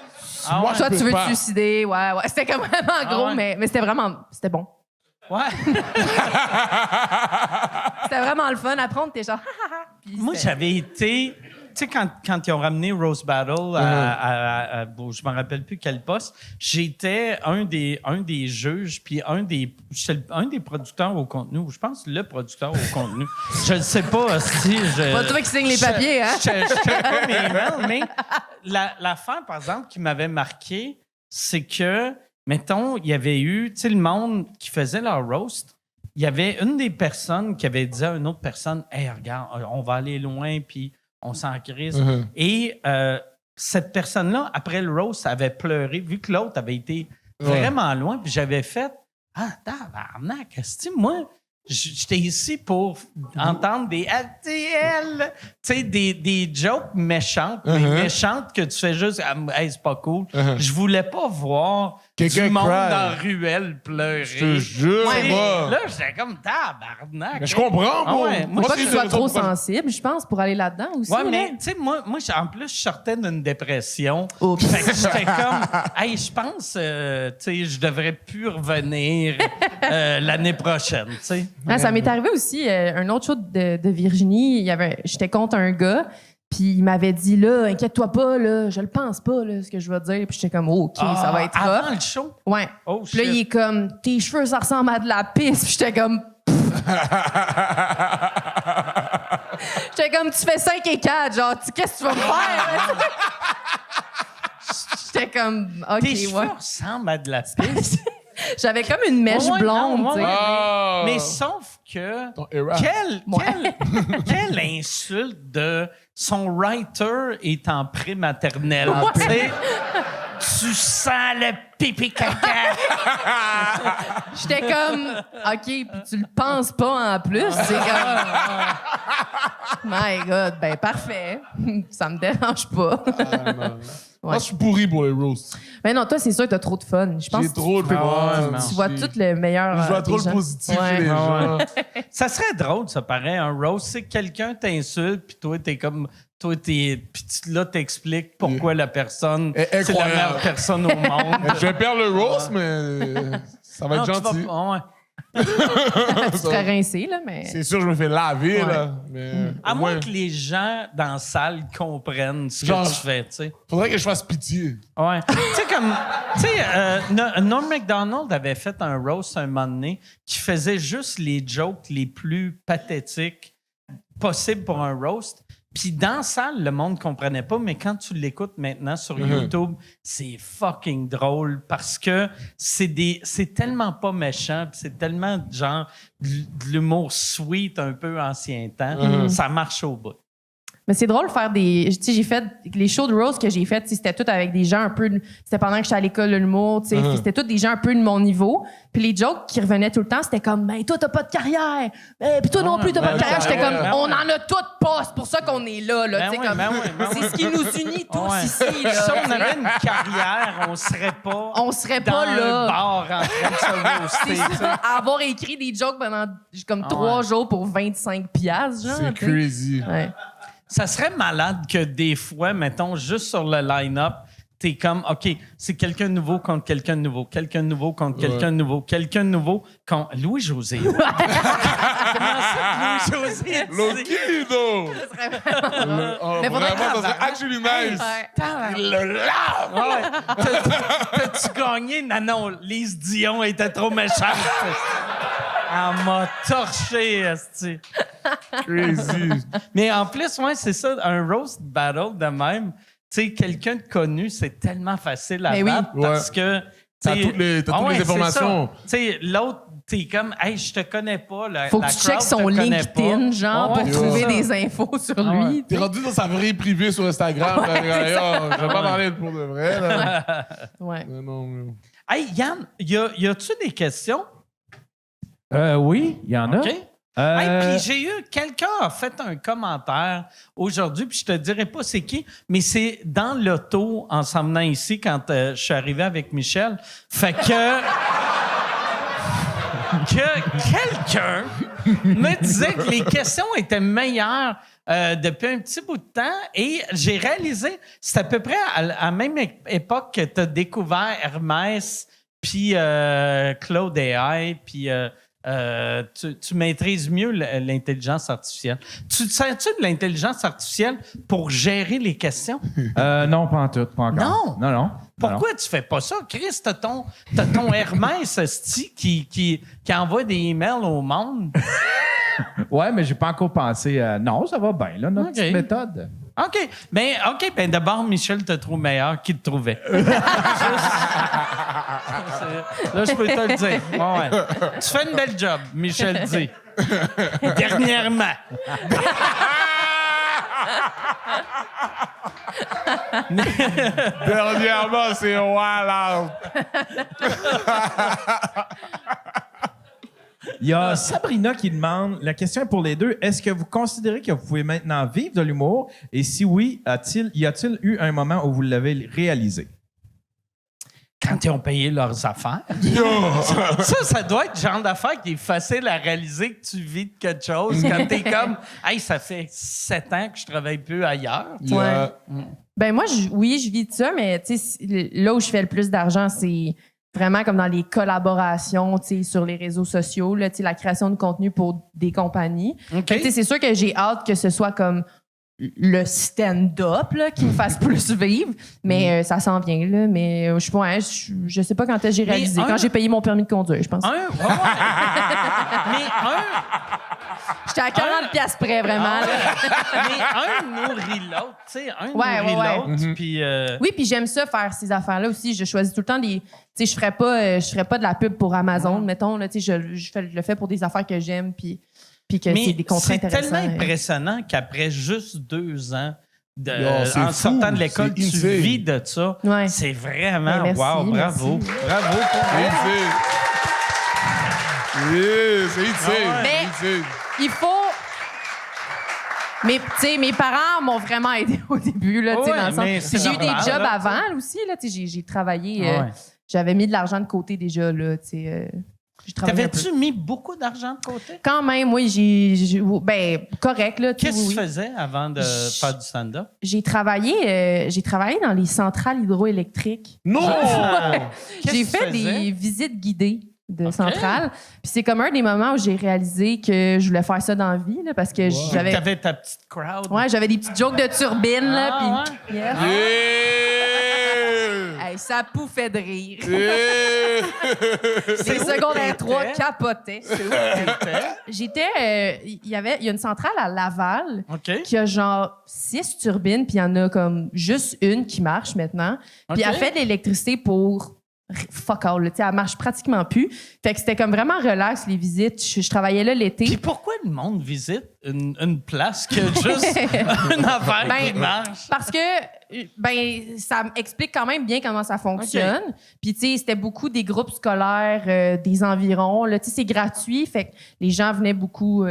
Ah Moi, ouais? je toi, peux tu veux pas. te suicider. Ouais. C'était comme vraiment gros, ouais? mais c'était vraiment... C'était bon. Ouais. C'était vraiment le fun. Après, on était genre... Puis Moi, c'était- j'avais été... Tu sais, quand ils ont ramené Roast Battle bon, je me rappelle plus quel poste, j'étais un des juges, puis j'étais un des producteurs au contenu, ou je pense le producteur au contenu. Je ne sais pas si je... Pas toi qui signe les papiers, hein? Je pas mes mails, mais l'affaire, par exemple, qui m'avait marqué, c'est que, mettons, il y avait eu, tu sais, le monde qui faisait leur roast, il y avait une des personnes qui avait dit à une autre personne, « Hey, regarde, on va aller loin, puis on s'en crise. Et cette personne-là, après le roast, avait pleuré, vu que l'autre avait été vraiment loin, puis j'avais fait, « Ah, tabarnak, est-ce que moi... » J'étais ici pour entendre des RTL, tu sais, des jokes méchantes, mais méchantes que tu fais juste, hey, c'est pas cool. Je voulais pas voir Quelqu'un du monde cry. dans la ruelle pleurer. Je te jure, Ouais, moi. là, j'étais comme tabarnak. Mais je comprends, Ah moi. ouais, moi, Pas c'est que tu une sois raison trop pour- sensible, je pense, pour aller là-dedans aussi. Ouais, là. mais tu sais, moi, en plus, je sortais d'une dépression. Oups. Fait que j'étais comme, hey, je pense, tu sais, je devrais plus revenir l'année prochaine, tu sais. Ah, ça m'est arrivé aussi, un autre show de Virginie. J'étais contre un gars, puis il m'avait dit, là, inquiète-toi pas, là, je le pense pas, là, ce que je vais dire. Puis j'étais comme, oh, OK, ça va être Avant rough. le show? Ouais. Oh, Puis là, shit. il est comme, tes cheveux, ça ressemble à de la pisse. Puis j'étais comme, j'étais comme, tu fais 5 et 4, genre, qu'est-ce que tu vas me faire? là? J'étais comme, OK, Tes cheveux ouais. ressemblent à de la pisse. J'avais comme une mèche Ouais, blonde, ouais, tu sais. ouais. Ah. Mais sauf que... Ton era. Quelle insulte de son writer est en prématernelle. Ouais. Tu sais, tu sens le pipi caca. J'étais comme, OK, puis tu le penses pas en plus. C'est comme, my God, ben parfait. Ça me dérange pas. Moi, je suis pourri pour les roasts. Mais non, toi, c'est sûr que t'as trop de fun. Je pense J'ai que trop de fun. tu vois tout le meilleur. Je vois des trop le gens. positif Ouais. chez les gens. Ça serait drôle, ça paraît, un roast. C'est que quelqu'un t'insulte, puis toi, t'es comme... Puis là, t'expliques pourquoi la personne... C'est la Incroyable. meilleure personne au monde. Je vais perdre le roast, mais ça va être Non, tu vas gentil. pas- ouais. Tu te ferais rincer, là, mais. C'est sûr, je me fais laver, Ouais. là. Mais À au moins moins, que les gens dans la salle comprennent ce Genre- que tu fais, tu sais. faudrait que je fasse pitié. Ouais. Tu sais, comme. Tu sais, Norm Macdonald avait fait un roast un moment donné qui faisait juste les jokes les plus pathétiques possibles pour un roast. Puis dans la salle, le monde comprenait pas, mais quand tu l'écoutes maintenant sur YouTube, c'est fucking drôle parce que c'est tellement pas méchant, puis c'est tellement genre de l'humour sweet un peu ancien temps. Ça marche au bout. Mais c'est drôle de faire des... Tu sais, j'ai fait... Les shows de roast que j'ai fait, c'était tout avec des gens un peu... C'était pendant que j'étais à l'école de l'humour, tu sais. C'était tous des gens un peu de mon niveau. Puis les jokes qui revenaient tout le temps, c'était comme, ben, toi, t'as pas de carrière. Puis toi non plus, t'as pas de carrière. J'étais comme, on en a toutes pas. C'est pour ça qu'on est là, tu sais, comme... C'est ce qui nous unit tous ici, là. Si on avait une carrière, on serait pas... On serait dans pas là. un bar en train de se roaster, tu sais. À avoir écrit des jokes pendant comme 3 jours pour 25$, genre. C'est tu sais. crazy. Ouais. Ça serait malade que des fois, mettons, juste sur le line-up, t'es comme, OK, c'est quelqu'un de nouveau contre quelqu'un de nouveau, quelqu'un de nouveau contre quelqu'un de nouveau, quelqu'un de nouveau contre Louis-José. Comment ça, Louis-José? Loquito! Mais faudrait Vraiment, ça serait actually nice. Ouais. Il le lave! Ouais. T'as-tu gagné? Non, Lise Dion était trop méchante. Elle m'a torché, esti. Crazy. Mais en plus, ouais, c'est ça, un roast battle de même. Tu sais, quelqu'un de connu, c'est tellement facile à Mais oui. battre parce que... T'as t'sais, toutes les c'est informations. ça. Tu sais, l'autre, t'es comme, hey, je te connais pas. Faut que tu checkes son LinkedIn, genre, pour trouver ça. des infos sur lui. T'es rendu dans sa vraie privée sur Instagram. là, je vais pas parler pour de vrai. Là. Ouais. Mais non, mais... Hey, Yann, y a-tu des questions? Oui, il y en a. OK. Hey, puis j'ai eu... Quelqu'un a fait un commentaire aujourd'hui, puis je te dirai pas c'est qui, mais c'est dans l'auto en s'en venant ici quand je suis arrivé avec Michel. Fait que... quelqu'un me disait que les questions étaient meilleures depuis un petit bout de temps et j'ai réalisé, c'est à peu près à la même époque que tu as découvert Hermès puis Claude AI, puis tu maîtrises mieux l'intelligence artificielle. Tu te sers-tu de l'intelligence artificielle pour gérer les questions? Non, pas en tout, pas encore. Non. Pourquoi tu fais pas ça? Chris, t'as ton Hermès esti, qui envoie des emails au monde. Ouais, mais j'ai pas encore pensé. Non, ça va bien, là, notre OK. petite méthode. OK. Ben d'abord, Michel te trouve meilleur qu'il te trouvait. Là, je peux te le dire. Ouais. Tu fais une belle job, Michel dit. Dernièrement. Dernièrement, c'est wow. Il y a Sabrina qui demande, la question est pour les deux, est-ce que vous considérez que vous pouvez maintenant vivre de l'humour? Et si oui, y a-t-il eu un moment où vous l'avez réalisé? Quand ils ont payé leurs affaires. Ça doit être le genre d'affaire qui est facile à réaliser que tu vis de quelque chose. Quand t'es comme, hey, ça fait 7 ans que je travaille plus ailleurs. Ouais. Ben moi, oui, je vis de ça, mais tu sais, là où je fais le plus d'argent, c'est vraiment comme dans les collaborations, tu sais, sur les réseaux sociaux, là, tu sais, la création de contenu pour des compagnies. OK. Fait que, tu sais, c'est sûr que j'ai hâte que ce soit comme le stand-up là, qui me fasse plus vivre, mais ça s'en vient, là. Mais je sais pas quand j'ai réalisé. Quand j'ai payé mon permis de conduire, je pense. Mais J'étais à 40$ près, vraiment. un nourrit l'autre, tu sais, nourrit l'autre. Puis Oui, puis j'aime ça faire ces affaires-là aussi. Je choisis tout le temps des... Tu sais, je ferais pas de la pub pour Amazon, mettons. Là, tu sais, je le fais pour des affaires que j'aime, puis que c'est des contrats c'est intéressants. tellement impressionnant qu'après juste 2 ans, c'est en fou, sortant de l'école, c'est tu insane. vis de ça. Ouais. C'est vraiment... Ben, merci, wow, bravo. merci. Bravo pour vrai. C'est insane. Mais il faut... Mais, tu sais, mes parents m'ont vraiment aidé au début, là, tu sais, Ouais, dans le sens... mais c'est Puis j'ai eu des normal, jobs là, avant aussi, là, tu sais, j'ai travaillé... Ouais. J'avais mis de l'argent de côté déjà, là, tu sais... j'ai travaillé un peu. T'avais-tu mis beaucoup d'argent de côté? Quand même, oui, ben, correct, là. Qu'est-ce que oui. tu faisais avant de faire du stand-up? J'ai travaillé dans les centrales hydroélectriques. Non! J'ai Qu'est-ce que fait tu faisais? des visites guidées de centrales. Puis c'est comme un des moments où j'ai réalisé que je voulais faire ça dans la vie, là, parce que j'avais... T'avais ta petite crowd. Ouais, j'avais des petites jokes de turbine, là, Ah, puis... Yes. Hey, ça pouffait de rire. Les secondaires 3 capotaient. J'étais... Il y a une centrale à Laval OK. qui a genre 6 turbines, puis il y en a comme juste une qui marche maintenant. Puis OK. elle fait de l'électricité pour fuck all. Là, elle marche pratiquement plus. Fait que c'était comme vraiment relax, les visites. Je travaillais là l'été. Puis pourquoi le monde visite une place que juste une affaire qui marche? Parce que ça explique quand même bien comment ça fonctionne. Okay. Puis tu sais, c'était beaucoup des groupes scolaires des environs. Là, tu sais, c'est gratuit. Fait que les gens venaient beaucoup.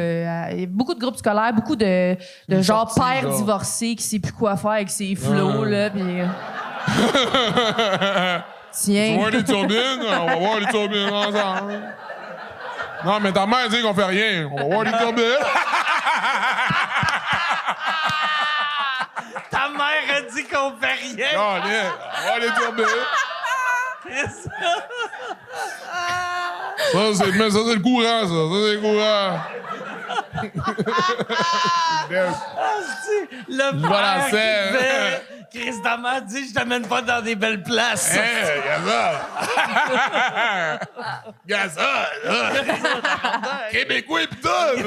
Beaucoup de groupes scolaires, beaucoup de genre pères divorcés qui ne sait plus quoi faire avec ses flots. Là, puis, tiens. Tu vois les turbines? On va voir les turbines ensemble. Non, mais ta mère dit qu'on fait rien. On va voir les turbines. Ta mère a dit qu'on fait rien. Non, on va voir les turbines. Ça, c'est le courant, ça. Ça, c'est le courant. Le Voilà, père qui c'est- fait... Chris Daman dit « Je t'amène pas dans des belles places. Hey, regarde ça. Regarde ça. Là. Québécois pis tout.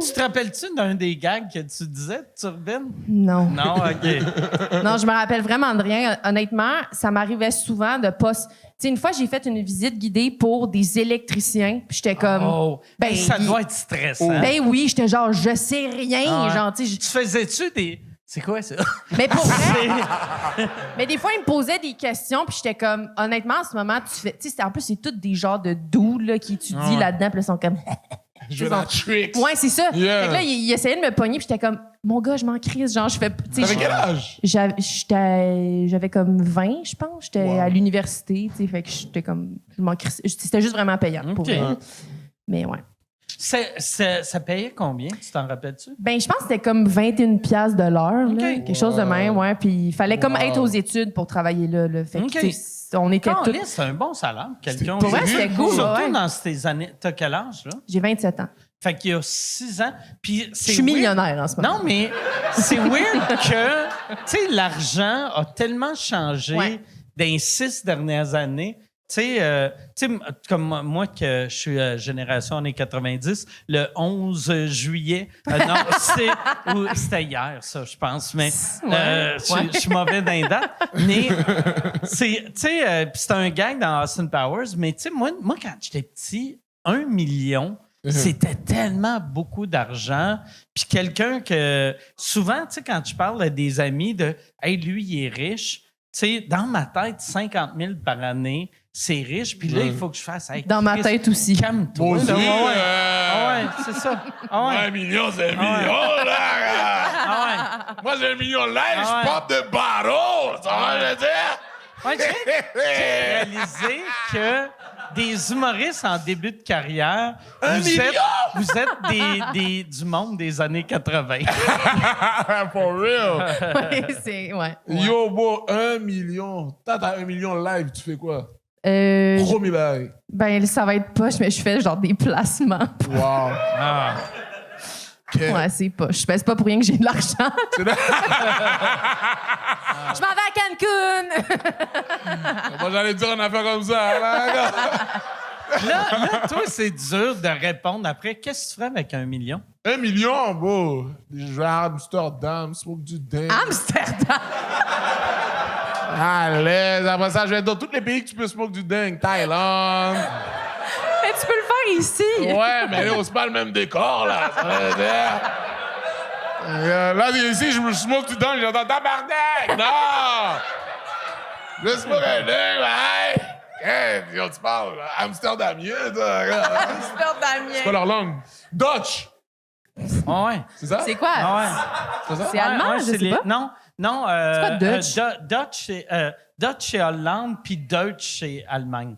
Tu te rappelles-tu d'un des gags que tu disais de Turbine? Non. Non, OK. Non, je me rappelle vraiment de rien. Honnêtement, ça m'arrivait souvent de pas. Tu sais, une fois, j'ai fait une visite guidée pour des électriciens. Puis j'étais comme. Oh, ben, ça doit être stressant. Ben oui, j'étais genre, je sais rien. Ah ouais. Genre, tu sais, Tu faisais-tu des... C'est quoi, ça? mais pour vrai. Mais des fois, ils me posaient des questions, puis j'étais comme, honnêtement, en ce moment, tu fais. Tu sais, en plus, c'est tous des genres de doux là, qui étudient là-dedans, puis là, ils sont comme. Je veux dans Tricks. Ouais, c'est ça. Yeah. Fait que là, il essayait de me pogner, puis j'étais comme, mon gars, je m'en crise. Genre, je fais. Tu sais, T'avais quel âge? J'avais comme 20, je pense. J'étais à l'université, tu sais, fait que j'étais comme, je m'en crisse. C'était juste vraiment payant pour Ok. elle. Mais ouais. Ça payait combien? Tu t'en rappelles-tu? Ben, je pense que c'était comme 21 piastres de l'heure, là, Ok. quelque chose de même, ouais. Puis il fallait comme être aux études pour travailler là. Fait que, Ok. tu sais, on était tous. C'est un bon salaire. Quelqu'un. Pour vrai, c'était cool, Surtout ouais. dans ces années. T'as quel âge, là? J'ai 27 ans. Fait qu'il y a 6 ans. Puis Je suis millionnaire en ce moment. Non, mais c'est weird que, tu sais, l'argent a tellement changé Ouais. dans les 6 dernières années. Tu sais, comme moi, que je suis génération années 90, le 11 juillet, non, c'était hier, ça, je pense, mais Ouais. je suis mauvais dans les dates. Mais, tu sais, puis c'est un gag dans Austin Powers, mais tu sais, moi, quand j'étais petit, 1 million, c'était tellement beaucoup d'argent. Puis quelqu'un que, souvent, tu sais, quand tu parles à des amis de « Hey, lui, il est riche », tu sais, dans ma tête, 50 000 par année, c'est riche. Puis là, il faut que je fasse... Hey, Dans ma Chris, tête aussi. calme-toi. Moi aussi, Ouais, ouais, c'est ça. Ah ouais. 1 million, c'est 1 million, là. Ah ouais. Moi, j'ai 1 million de live, Ah ouais. je pop de barreau. Ça va, je veux dire? Ouais, j'ai réalisé que des humoristes en début de carrière, vous êtes du monde des années 80. For real. Ouais, c'est. Ouais. Yo, bro, 1 million. T'as 1 million live, tu fais quoi? Premier bail. Ben, ça va être poche, mais je fais genre des placements. Wow. Ah. Ouais, c'est poche. Ben, c'est pas pour rien que j'ai de l'argent. Je m'en vais à Cancun! Moi, j'allais dire une affaire comme ça. Là. Là, toi, c'est dur de répondre après. Qu'est-ce que tu ferais avec 1 million? 1 million, bro. Je vais à Amsterdam, smoke du dingue. Amsterdam! Allez, après ça, je vais dans tous les pays que tu peux smoke du dingue. Thaïlande. Mais tu peux le faire ici! Ouais, mais là, c'est pas le même décor, là. Ça veut dire. Là, ici, je me smoke du dingue, j'entends tabarnak! Non! Je smoke un dingue, hey! Hey, tu parles, là? Amsterdamien, toi. Amsterdamien! C'est quoi leur langue? Dutch! Ah ouais. C'est ça? C'est quoi? Ah ouais. C'est allemand, Ouais, je c'est sais pas. Non. C'est quoi Dutch? Dutch, c'est Hollande, puis Deutsch, c'est Allemagne.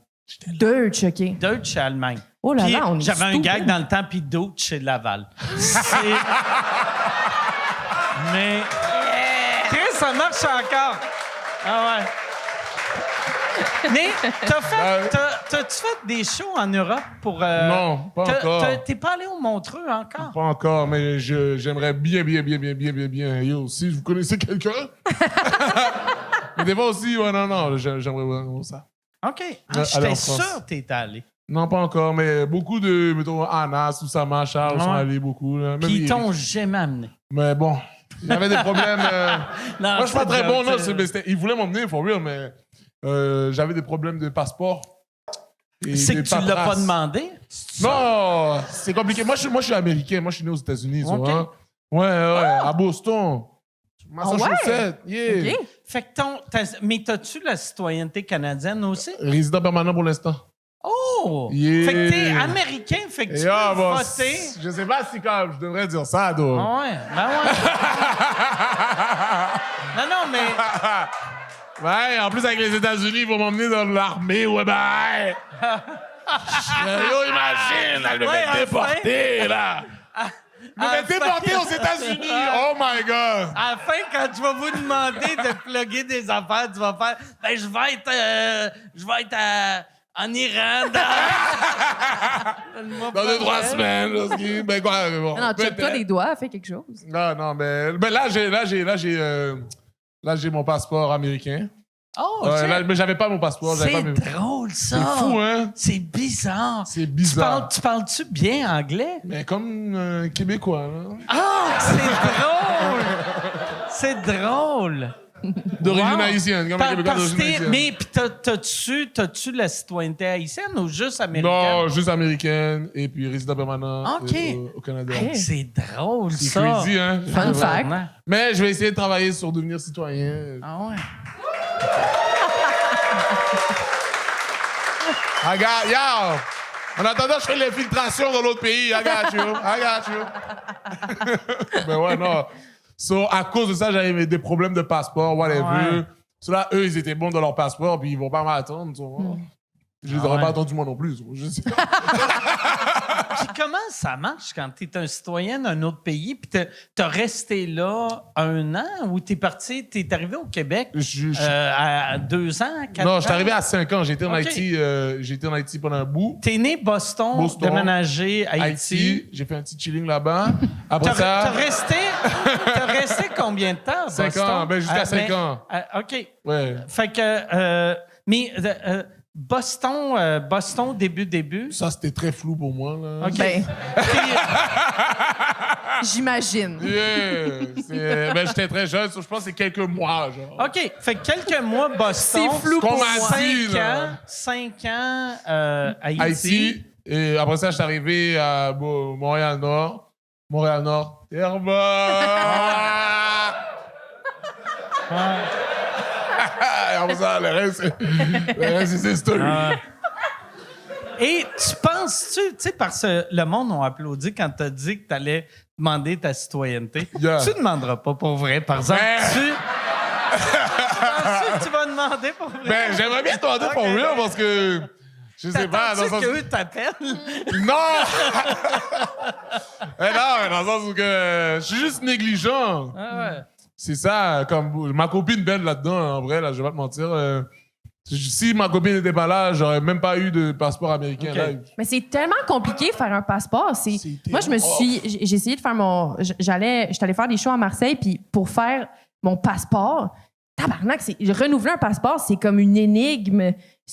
Deutsch, OK. Deutsch, c'est Allemagne. Oh là Puis là, on est j'avais un stupide. gag dans le temps, puis Deutsch, c'est Laval. Mais... Chris, ça marche encore. Ah ouais. Mais t'as-tu fait des shows en Europe pour... Non, pas encore. T'es pas allé au Montreux encore? Pas encore, mais j'aimerais bien. Yo, si vous connaissez quelqu'un. Mais des fois aussi, ouais, non, j'aimerais vraiment ça. OK. aller J'étais en France. sûr que t'étais allé. Non, pas encore, mais beaucoup de, mettons, Anna, Soussama, Charles sont allés beaucoup. Là. Même Puis ils Eric. t'ont jamais amené. Mais bon, il y avait des problèmes. Non, Moi, je suis pas très bon, non. c'est- Ils voulaient m'emmener, for real, mais j'avais des problèmes de passeport. et C'est que des tu l'as pas paperasses. demandé? Non, c'est compliqué. Moi, je suis américain. Moi, je suis né aux États-Unis, tu Ok. vois. Ouais, à Boston. Massachusetts, yeah. OK. Fait que mais t'as-tu la citoyenneté canadienne aussi? Résident permanent pour l'instant. Oh! Yeah. Fait que t'es américain, fait que tu peux bon, voter. je sais pas si quand je devrais dire ça, donc. Ah ouais, ben ouais. non, mais... Ouais, en plus, avec les États-Unis, ils vont m'emmener dans l'armée, ouais, ben. Yo, imagine, elle me Ouais, fait déporter, là. Me fait déporter aux États-Unis. Oh my God. À la fin, quand tu vas vous demander de plugger des affaires, tu vas faire « Ben, je vais être en Iran Dans 2-3 semaines, là, ce qui- ben quoi, bon. Non, check-toi peut-être. des doigts, fais quelque chose. Non, mais là, j'ai mon passeport américain. Oh, Mais j'avais pas mon passeport. j'avais c'est pas mes- drôle, ça! C'est fou, hein? C'est bizarre. C'est bizarre. Tu parles-tu bien anglais? Mais comme un Québécois, là. Ah, c'est drôle! C'est drôle! D'origine Wow. haïtienne, comme un Québécois d'origine haïtienne. Mais pis t'as-tu la citoyenneté haïtienne ou juste américaine? Non, juste américaine et puis résident permanent OK. au Canada. Hey, c'est drôle, C'est ça! crazy, hein? Fun fact. Mais je vais essayer de travailler sur devenir citoyen. Ah ouais? Yo! En attendant, je fais l'infiltration dans l'autre pays. I got you. Mais ouais, non. So, à cause de ça, j'avais des problèmes de passeport, whatever. Ouais. So là, eux, ils étaient bons dans leur passeport, puis ils vont pas m'attendre. Tu vois. Je les aurais ouais. pas attendus moi non plus. Je sais. Puis comment ça marche quand t'es un citoyen d'un autre pays puis t'as resté là 1 an ou t'es arrivé au Québec à 2 ans, 4 ans? Non, je suis arrivé à 5 ans. J'étais en OK. Haïti. J'étais en Haïti pendant un bout. T'es né Boston, déménagé Haïti. Haïti. J'ai fait un petit chilling là-bas. Après T'as ça, resté combien de temps à 5 Boston? ans. Ben, jusqu'à 5 ans. OK. Ouais. Fait que... mais Boston, début. Ça, c'était très flou pour moi. Là. OK. Ben, Puis, j'imagine. Yeah. Ben, j'étais très jeune. Je pense que c'est quelques mois. Genre. OK. Fait que quelques mois, Boston. C'est flou qu'on pour m'a moi. dit, là. 5 ans, Haïti. Haïti. Et après ça, je suis arrivé à Montréal-Nord. Montréal-Nord. Et après ça, le reste, c'est story. Et tu penses-tu, tu sais, parce que le monde a applaudi quand t'as dit que t'allais demander ta citoyenneté. Yeah. Tu demanderas pas pour vrai, par exemple. Ben. Penses-tu que tu vas demander pour vrai? Ben, j'aimerais bien demander pour real parce que... Je sais pas, dans le T'attends-tu sens... qu'eux t'appellent? Non! Non, dans le sens où que je suis juste négligent. Ah ouais. C'est ça, comme ma copine belle là-dedans, en vrai, là, je vais pas te mentir. Si ma copine n'était pas là, j'aurais même pas eu de passeport américain. Ok. Là. Mais c'est tellement compliqué de faire un passeport. Moi, j'ai essayé de faire j'étais allée faire des shows à Marseille, puis pour faire mon passeport, tabarnak, renouveler un passeport, c'est comme une énigme.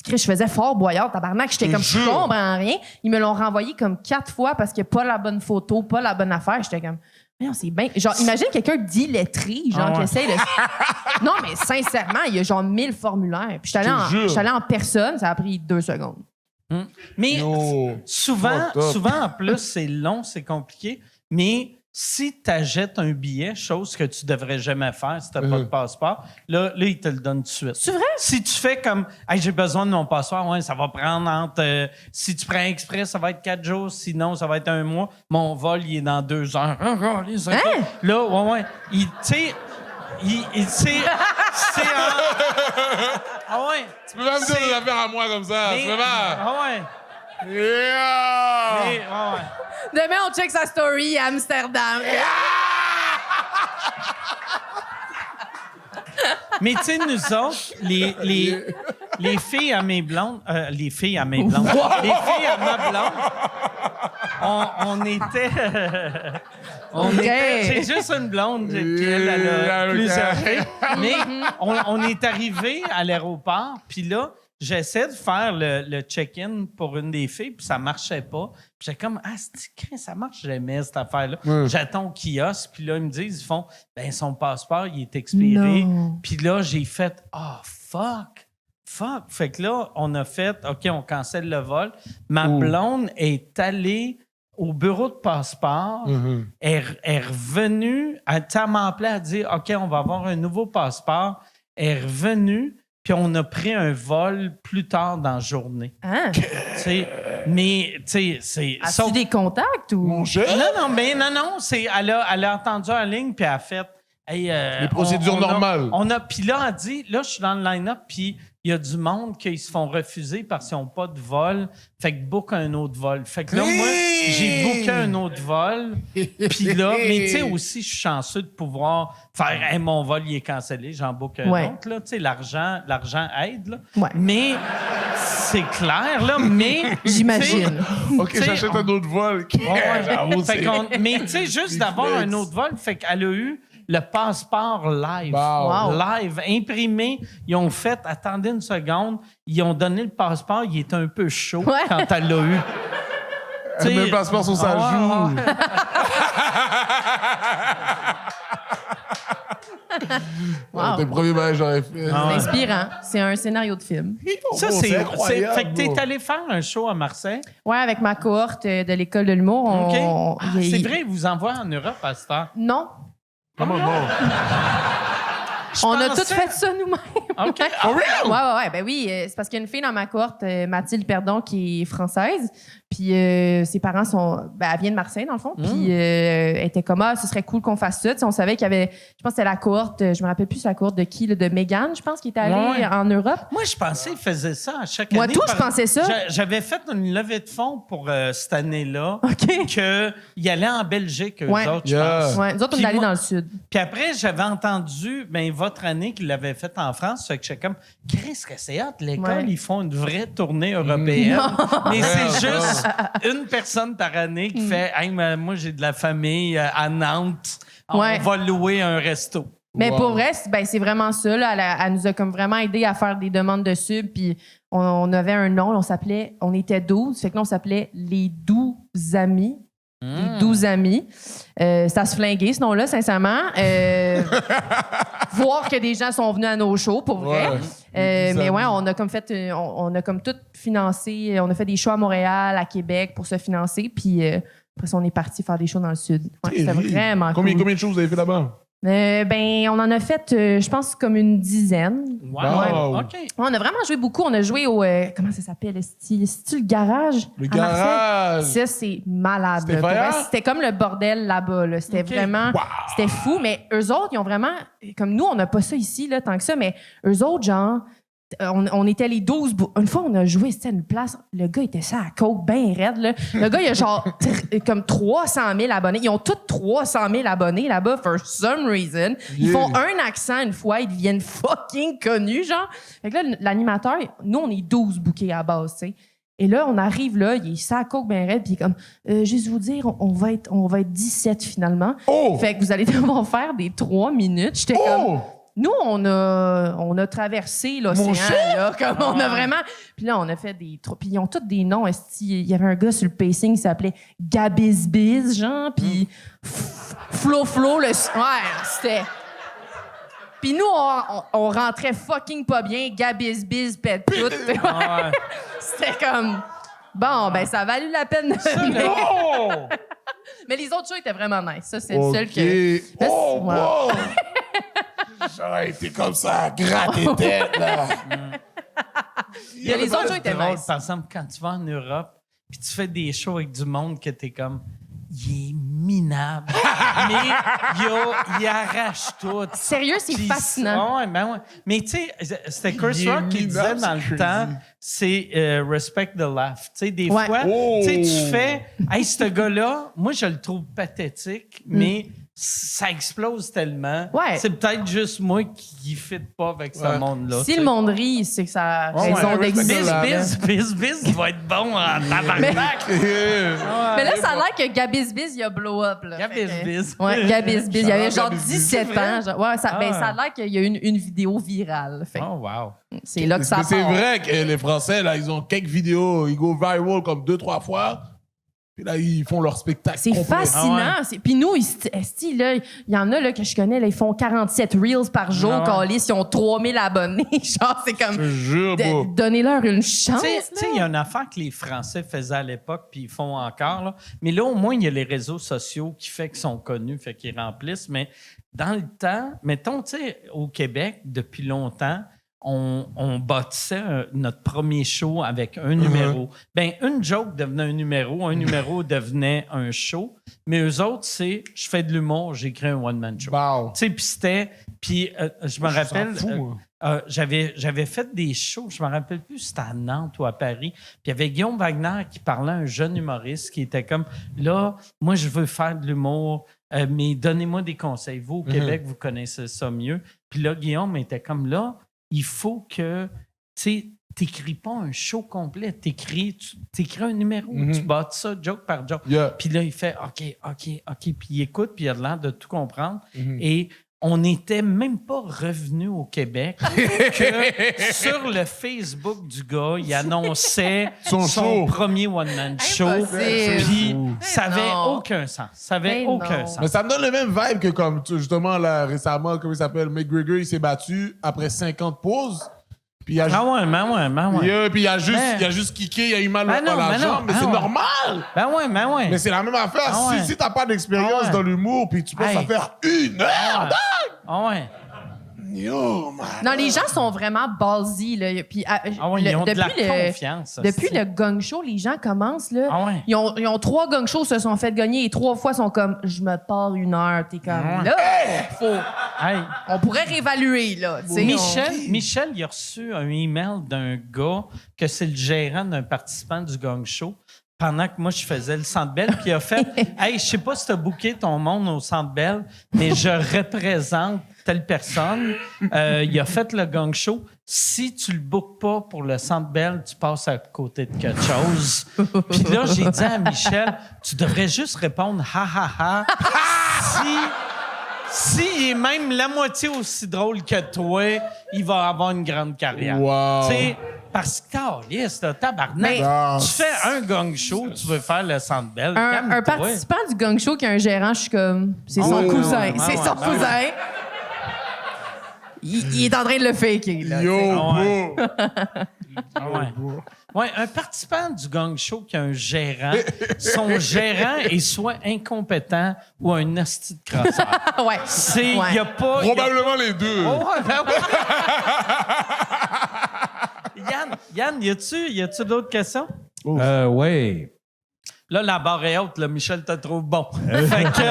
Je faisais Fort Boyard, tabarnak, j'étais comme, je comprends rien. Ils me l'ont renvoyé comme 4 fois parce qu'il n'y a pas la bonne photo, pas la bonne affaire. J'étais comme, mais non, c'est bien. Genre, imagine quelqu'un d'illettré, genre, qui essaye de. Non, mais sincèrement, il y a genre 1000 formulaires. Puis j'étais allée en personne, ça a pris 2 secondes. Mais Yo. souvent, Fucked up. en plus, c'est long, c'est compliqué. Mais si tu achètes un billet, chose que tu devrais jamais faire si tu n'as pas de passeport, là, ils te le donnent tout de suite. C'est vrai? Si tu fais comme hey, j'ai besoin de mon passeport, ouais, ça va prendre entre. Si tu prends express, ça va être 4 jours, sinon, ça va être 1 mois. Mon vol, il est dans 2 heures. Là, ouais. Tu sais. C'est ah ouais. Tu peux pas me dire des affaires à moi comme ça. Tu peux pas. Ah ouais. Yeah! Ouais. Demain, on check sa story à Amsterdam. Mais tu sais, nous autres, les filles à mes blondes, les filles à ma blonde, on était, j'ai juste une blonde qui elle a plusieurs filles, mais on est arrivé à l'aéroport, puis là, j'essaie de faire le check-in pour une des filles, puis ça marchait pas. Puis j'étais comme, ça marche jamais, cette affaire-là. J'attends au kiosque, puis là, ils me disent, ils font, ben son passeport, il est expiré. Puis là, j'ai fait, fuck. Fait que là, on a fait, OK, on cancelle le vol. Ma blonde est allée au bureau de passeport, est revenue, elle m'a appelé à dire, OK, on va avoir un nouveau passeport. Elle est revenue, puis on a pris un vol plus tard dans la journée. Hein? Mais, tu sais, c'est... As-tu des contacts ou... Mon cher? Non, elle a entendu en ligne, puis elle a fait... Hey, les procédures normales. Puis là, elle dit, là, je suis dans le line-up, puis il y a du monde qui se font refuser parce qu'ils n'ont pas de vol. Fait que book un autre vol. Fait que là, moi, j'ai booké un autre vol. Puis là, mais tu sais aussi, je suis chanceux de pouvoir faire hey, mon vol, il est cancellé, j'en book un autre. Tu sais, l'argent aide. Là. Ouais. Mais c'est clair, là, mais... J'imagine. OK, j'achète un autre vol. Mais tu sais, juste d'avoir un autre vol, fait qu'elle a eu le passeport live. Wow. Live, imprimé. Ils ont fait, attendez une seconde, ils ont donné le passeport, il est un peu chaud quand elle l'a eu. Elle met le passeport sur sa joue. Wow. T'es le premier mariage que j'aurais fait. C'est inspirant. C'est un scénario de film. Ça, c'est incroyable. Fait que t'es allé faire un show à Marseille. Ouais, avec ma cohorte de l'école de l'humour. OK. C'est vrai, ils vous envoient en Europe à cette heure. Non. Comment non? On a tout fait ça nous-mêmes. OK. Ouais. Ben oui, c'est parce qu'il y a une fille dans ma cohorte, Mathilde Perdon, qui est française. Puis ses parents sont... Ben, elle vient de Marseille, dans le fond. Puis elle était comme, ce serait cool qu'on fasse ça. T'sais, on savait qu'il y avait... Je pense que c'était la cohorte... Je me rappelle plus la cohorte de qui, là, de Meghan, je pense, qui était allée en Europe. Moi, je pensais qu'ils faisaient ça à chaque Moi, année. tout, je pensais ça. J'avais fait une levée de fonds pour cette année-là. OK. Qu'ils allaient en Belgique, eux autres, je Yeah. pense. Ouais, nous autres, on est allés dans le sud. Puis après, j'avais entendu votre année qu'ils l'avaient faite en France. Fait que j'étais comme, Chris, que c'est hâte. L'école, ils font une vraie tournée européenne. Mais c'est juste une personne par année qui fait, hey, moi, j'ai de la famille à Nantes. On va louer un resto. Mais pour vrai, c'est vraiment ça. Là. Elle nous a comme vraiment aidé à faire des demandes de sub. Puis on avait un nom. On était 12. Fait que là, on s'appelait les 12 amis. Les 12 amis. Ça se flinguait, ce nom-là, sincèrement. Voir que des gens sont venus à nos shows, pour vrai. Mais ouais, on a comme fait... on a comme tout financé. On a fait des shows à Montréal, à Québec pour se financer. Puis après ça, on est parti faire des shows dans le sud. Ouais, c'était vraiment cool. Combien de choses vous avez fait là-bas? On en a fait, je pense, comme une dizaine. Wow. OK. On a vraiment joué beaucoup. On a joué au... comment ça s'appelle? C'est-tu le garage? Le à Marseille? garage! Ça, c'est malade. C'était Pour vrai, payant? c'était comme le bordel là-bas. Là. C'était vraiment... C'était fou. Mais eux autres, ils ont vraiment... Comme nous, on n'a pas ça ici, là, tant que ça. Mais eux autres, genre... On était les 12... Une fois, on a joué, c'était une place... Le gars était ça à coke, bien raide. Là. Le gars, il a genre comme 300 000 abonnés. Ils ont tous 300 000 abonnés là-bas, for some reason. Ils font un accent une fois, ils deviennent fucking connus, genre. Fait que là, l'animateur... Nous, on est 12 bookés à la base, tu sais. Et là, on arrive là, il est ça à coke, bien raide, puis il est comme... juste vous dire, on va être 17 finalement. Oh! Fait que vous allez devoir faire des 3 minutes. J'étais comme... Nous, on a traversé l'océan, là, comme on a vraiment... Puis là, on a fait des... Puis ils ont tous des noms. Il y avait un gars sur le pacing qui s'appelait Gabizbiz, genre, puis Flo, ouais, c'était... Puis nous, on rentrait fucking pas bien, Gabizbiz, pète tout. C'était comme... Bon, ben ça a valu la peine de venir. Mais les autres shows étaient vraiment nice. Ça, c'est le seul que... Wow! J'aurais été comme ça, gratter tête, là. Les autres shows étaient nice. Par exemple, quand tu vas en Europe, puis tu fais des shows avec du monde que t'es comme... Il est minable. Mais il arrache tout. Sérieux, c'est fascinant. Ouais. Mais tu sais, c'était Chris Rock qui disait dans le temps, c'est respect the laugh. Tu sais, des fois, tu fais, hey, ce gars-là, moi, je le trouve pathétique, mais ça explose tellement. Ouais. C'est peut-être juste moi qui fit pas avec ce monde-là. Si le monde rit, c'est que ça a raison d'exister. Biz va être bon en tabarnak. Mais là, ça a l'air que Gabizbiz, il a blow up. Là. Gabizbiz. Ouais, Gabizbiz. Il y avait genre Gabizbiz. 17 ans. Genre, ouais, ça a l'air qu'il y a une vidéo virale. Fait que Oh, wow. c'est là que ça Mais c'est part. vrai que les Français, là, ils ont quelques vidéos, ils go viral comme 2-3 fois. Puis là, ils font leur spectacle. C'est complet. fascinant. Puis nous, il y en a là, que je connais, là, ils font 47 Reels par jour. Ils ont 3000 abonnés. Genre, c'est comme... Je te jure, bro. Donnez-leur une chance. Tu sais, il y a une affaire que les Français faisaient à l'époque, puis ils font encore. Là. Mais là, au moins, il y a les réseaux sociaux qui fait qu'ils sont connus, fait qu'ils remplissent. Mais dans le temps, mettons, tu sais, au Québec, depuis longtemps, on bâtissait notre premier show avec un numéro. Ben, une joke devenait un numéro devenait un show. Mais eux autres, c'est je fais de l'humour, j'écris un one-man show. Wow. Tu sais, puis c'était... Puis je me rappelle... fous, j'avais fait des shows, je me rappelle plus si c'était à Nantes ou à Paris. Puis il y avait Guillaume Wagner qui parlait à un jeune humoriste qui était comme là, moi je veux faire de l'humour, mais donnez-moi des conseils. Vous, au Québec, vous connaissez ça mieux. Puis là, Guillaume était comme là, il faut que, tu sais, t'écris pas un show complet, t'écris un numéro, tu bâtis ça joke par joke. Yeah. Puis là, il fait OK, puis il écoute, puis il a l'air de tout comprendre. Et on n'était même pas revenu au Québec que sur le Facebook du gars, il annonçait Son show. premier one-man show. Impossible. Puis ça avait non. aucun sens. Ça avait Mais aucun non. sens. Mais ça me donne le même vibe que comme, justement, là, récemment, comment il s'appelle, McGregor, il s'est battu après 50 pauses. Puis il a Ah ouais, Puis il a juste kické, il a eu mal à la jambe, mais c'est normal! Ben ouais. Mais c'est la même affaire. Ah ouais. Si t'as pas d'expérience Ah ouais. dans l'humour, puis tu penses à faire 1 heure, Ah ouais. yo, man. Non, les gens sont vraiment ballsy. Là. Puis, Ah ouais, ils ont de la confiance. Depuis hostie. le gang show, les gens commencent. Là, Ah ouais. ils ont 3 gang shows se sont fait gagner et 3 fois sont comme je me pars 1 heure. T'es comme Ouais. là, Hey. on pourrait réévaluer. Là, tu sais, Michel, il a reçu un email d'un gars que c'est le gérant d'un participant du gang show pendant que moi, je faisais le Centre Bell, puis il a fait « Hey, je sais pas si tu as booké ton monde au Centre Bell, mais je représente telle personne. Il a fait le gang show. Si tu le bookes pas pour le Centre Bell, tu passes à côté de quelque chose. » Puis là, j'ai dit à Michel « Tu devrais juste répondre « Ha, ha, ha. » S'il est même la moitié aussi drôle que toi, il va avoir une grande carrière. Wow. Tu sais, parce que, calisse, là, tabarnak, tu fais un gang show, tu veux faire le Centre Bell, un calme-toi. participant du gang show qui a un gérant, je suis comme c'est son cousin. C'est son cousin. Il est en train de le faker. Là, Yo, t'sais. bro. Ah ouais. Ouais, un participant du gang show qui a un gérant, son gérant est soit incompétent ou un asti de crosseur. Ouais. C'est, Ouais. il y a pas... il y a- Probablement les deux. Oh, ouais, ben ouais. Yann, y a-tu d'autres questions? Ouais. Là, la barre est haute, là, Michel te trouve bon. Fait que...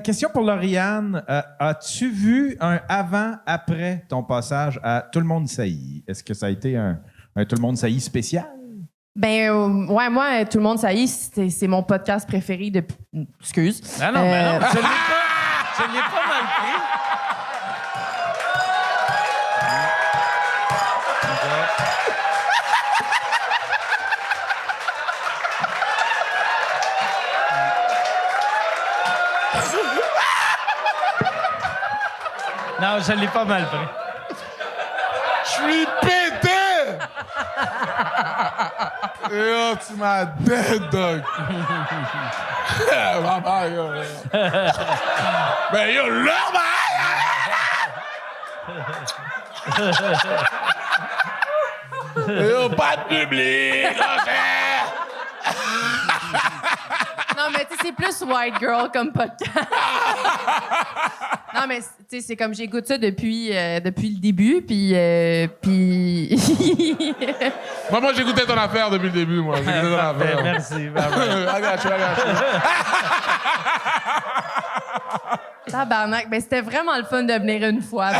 Question pour Lauriane. As-tu vu un avant-après ton passage à Tout le monde saillit? Est-ce que ça a été un Tout le monde saillit spécial? Ben, ouais, moi, Tout le monde, ça y est, c'est mon podcast préféré depuis. Excuse. Non, non, mais non, je l'ai pas mal pris. Non, je l'ai pas mal pris. Je suis pété! Yo, tu m'as dead, dog. Maman, yo. Ben, yo, là, yo, pas de public, Non, mais tu sais, c'est plus White Girl comme podcast. Non, mais tu sais, c'est comme j'écoute ça depuis le début, puis. Moi, j'écoutais ton affaire depuis le début, moi. J'écoutais ton affaire. Merci. I got you. Tabarnak, ben c'était vraiment le fun de venir une fois.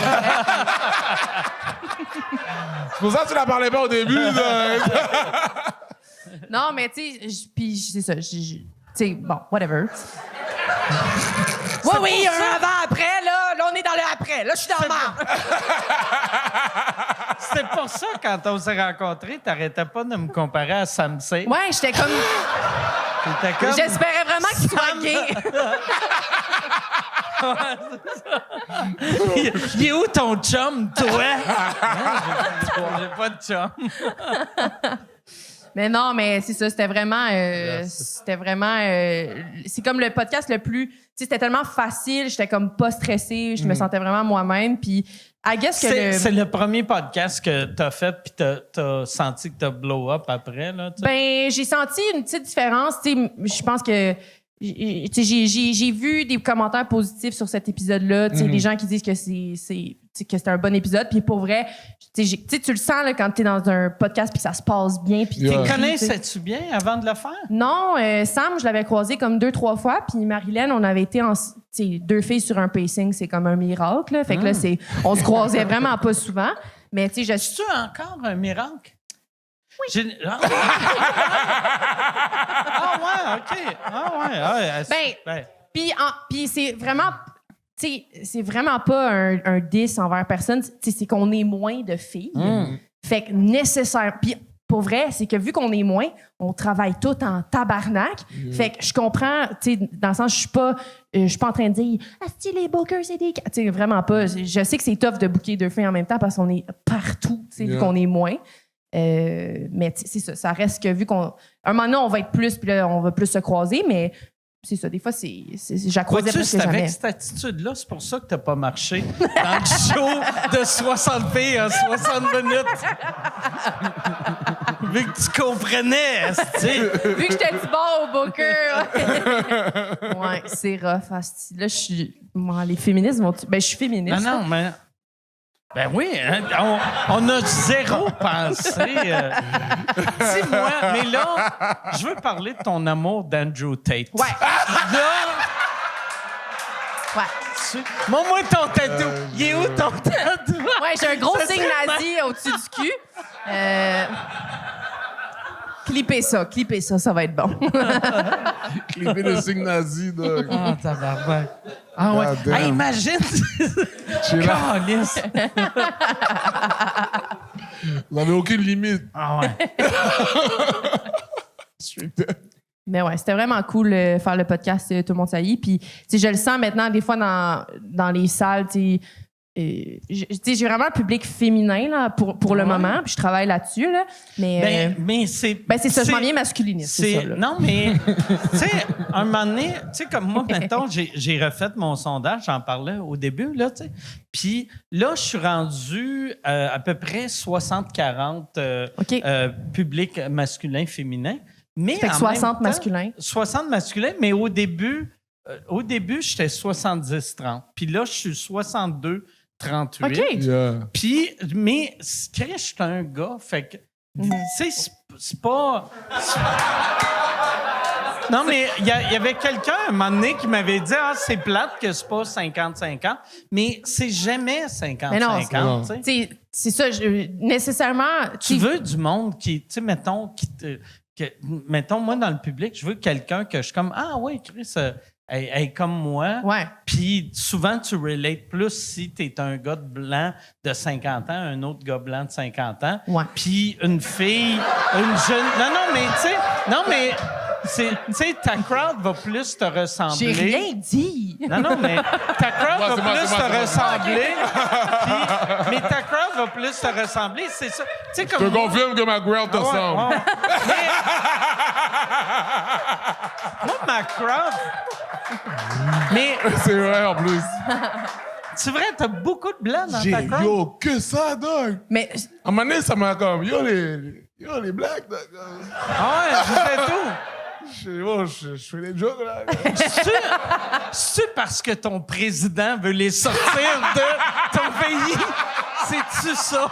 C'est pour ça que tu n'en parlais pas au début. Non, mais tu sais, puis c'est ça. sais, bon, whatever. Oui, un avant-après, là, on est dans le après. Là, je suis dans le marbre. C'était pour ça, quand on s'est rencontrés, t'arrêtais pas de me comparer à Sam C. Ouais, j'étais comme... T'étais comme... J'espérais vraiment qu'il soit gay. Il est où ton chum, toi? J'ai pas de chum. Mais non, mais c'est ça, c'était vraiment... c'est comme le podcast le plus... Tu sais, c'était tellement facile, j'étais comme pas stressée, je me sentais vraiment moi-même, puis I guess que C'est le premier podcast que t'as fait, puis t'as senti que t'as blow up après, là, tu sais? Ben, j'ai senti une petite différence. Tu sais, je pense que j'ai vu des commentaires positifs sur cet épisode-là. Tu sais, des gens qui disent que c'est un bon épisode. Puis pour vrai, tu sais, tu le sens là, quand t'es dans un podcast puis ça se passe bien. Puis Tu connaissais-tu bien avant de le faire? Non, Sam, je l'avais croisé comme 2-3 fois. Puis Marilyn, on avait été deux filles sur un pacing, c'est comme un miracle. Là. Fait que là, on se croisait vraiment pas souvent. Mais tu sais, C'est-tu encore un miracle? Oui. Ah ouais, OK. Ah ouais. Puis c'est vraiment... Tu sais, c'est vraiment pas un 10 envers personne. C'est qu'on est moins de filles. Fait que nécessaire... Puis pour vrai, c'est que vu qu'on est moins, on travaille tout en tabarnak. Fait que je comprends, tu sais, dans le sens, je suis pas en train de dire « Ah, si les bookers, c'est des... » Tu sais, vraiment pas. Je sais que c'est tough de booker 2 filles en même temps parce qu'on est partout, tu sais, vu qu'on est moins. Mais c'est ça, ça reste que vu qu'on... Un moment donné, on va être plus, puis là, on va plus se croiser, mais c'est ça, des fois, j'accroisais presque jamais. Avec cette attitude-là, c'est pour ça que t'as pas marché dans le show de 60 filles en 60 minutes. Vu que tu comprenais, tu sais. Vu que j'étais du bon au booker. Ouais, c'est rough. Asti. Là, je suis... Moi, les féministes vont... Ben, je suis féministe. Non, mais... Ben oui, hein, on a zéro pensée. Dis-moi, mais là, je veux parler de ton amour d'Andrew Tate. Ouais. Là, Ouais. montre-moi ton tatou. Il est où ton tatou? Ouais, j'ai un gros Ça signe serait nazi au-dessus du cul. Clippez ça, ça va être bon. Clipper le signe nazi, dog. Ah, tabarnak. Ah ouais. God damn. Hey, imagine. Calisse. Vous n'avez aucune limite. Ah ouais. Mais ouais, c'était vraiment cool faire le podcast Tout le monde saillit. Puis, tu sais, je le sens maintenant, des fois, dans les salles, tu sais. J'ai vraiment un public féminin là, pour le moment, puis je travaille là-dessus. Là, mais c'est ça, je m'en viens masculiniste. C'est ça, là. Non, mais, tu sais, un moment donné, tu sais, comme moi, mettons, j'ai refait mon sondage, j'en parlais au début, là, tu sais. Puis là, je suis rendu à peu près 60-40 public masculin-féminin. Mais fait que 60 masculins. 60 masculins, mais au début, j'étais 70-30. Puis là, je suis 62-38. OK. Yeah. Puis, mais, je suis un gars, fait que, tu sais, c'est pas... Non, mais il y avait quelqu'un, un moment donné, qui m'avait dit « Ah, c'est plate que c'est pas 50-50. » Mais c'est jamais 50-50, tu sais. C'est ça, nécessairement... Tu veux du monde qui, tu sais, mettons, mettons, moi, dans le public, je veux quelqu'un que je suis comme « Ah oui, Chris... Elle est comme moi. Ouais. Puis souvent, tu relates plus si tu es un gars de blanc de 50 ans, un autre gars blanc de 50 ans. Ouais. Puis une fille, une jeune... Non, mais tu sais... Non, mais... Tu sais, ta crowd va plus te ressembler. J'ai rien dit. Non, mais ta crowd va plus te ressembler. Okay. Mais ta crowd va plus te ressembler. C'est ça. Tu sais, comme... Je te confirme que ma crowd te ressemble. Moi, ma crowd... Mais... C'est vrai, en plus. C'est vrai, t'as beaucoup de blancs dans ta crowd. Yo, que ça, dog? Mais... À un moment donné, ça m'a comme... Yo, les blacks, dog. Ah ouais, je fais tout. Je fais des jokes, là. C'est parce que ton président veut les sortir de ton pays? C'est-tu ça?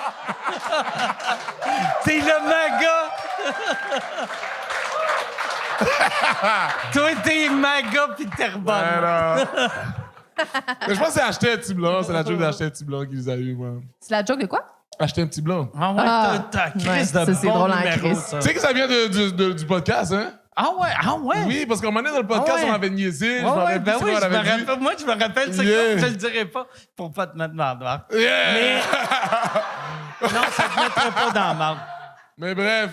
T'es le MAGA! Toi, t'es MAGA pis t'es bonne. Mais je pense que c'est acheter un petit blanc. C'est la joke d'acheter un petit blanc qui les a eu, moi. C'est la joke de quoi? Acheter un petit blanc. Ah ouais, t'as crise de ça, c'est bon drôle en numéro, crise. ça. Tu sais que ça vient du podcast, hein? Ah ouais? Oui, parce qu'à un moment donné, dans le podcast, Ah ouais. on avait niaisé. Je me Ouais, rappelle plus ben ce oui, qu'on je me avait dit. rappelle, moi, je me rappelle ce Yeah. que je le dirai pas pour pas te mettre dans le marde. Yeah! Mais... non, ça te mettrait pas dans le marde. Mais bref,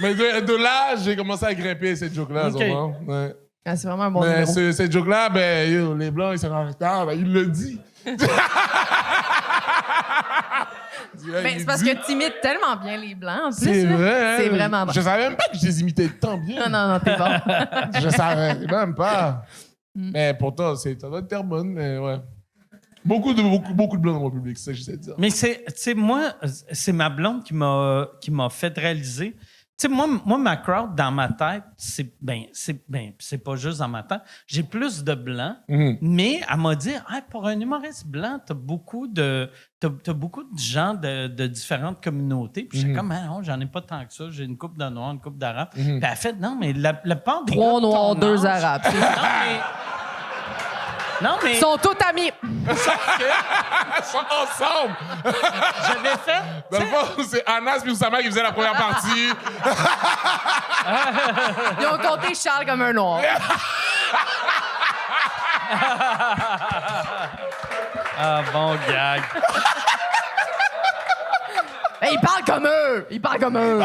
mais de là, j'ai commencé à grimper cette joke-là, Ok. sûrement. Ouais. Ah, c'est vraiment un bon Mais numéro. cette joke-là, ben, yo, les Blancs, ils sont en retard. Ben, il le dit. Ben, c'est parce que tu imites tellement bien les Blancs, en plus. C'est là. vrai. Hein? C'est vraiment bon. Je savais même pas que je les imitais tant bien. Non, t'es bon. Je savais même pas. Mais pourtant, ça doit être Terrebonne, mais ouais. Beaucoup de Blancs dans mon public, c'est ça que j'essaie de dire. Mais tu sais, moi, c'est ma blonde qui m'a fait réaliser. Tu sais, moi, ma crowd, dans ma tête, c'est pas juste dans ma tête. J'ai plus de blancs, mais elle m'a dit, hey, pour un humoriste blanc, t'as beaucoup de gens de différentes communautés. Puis j'étais comme, ah non, j'en ai pas tant que ça. J'ai une couple de noirs, une couple d'arabes. Puis elle a fait, non, mais la part des 3 gars de ton noirs, 2 âge- arabes. Non, mais Ils sont tous amis. Ils sont ensemble! j'avais fait... Dans le fond, c'est Anas et Oussama qui faisaient la première partie. Ils ont compté Charles comme un noir. Ah, bon gag. Ben, ils parlent comme eux. Ils parlent comme eux.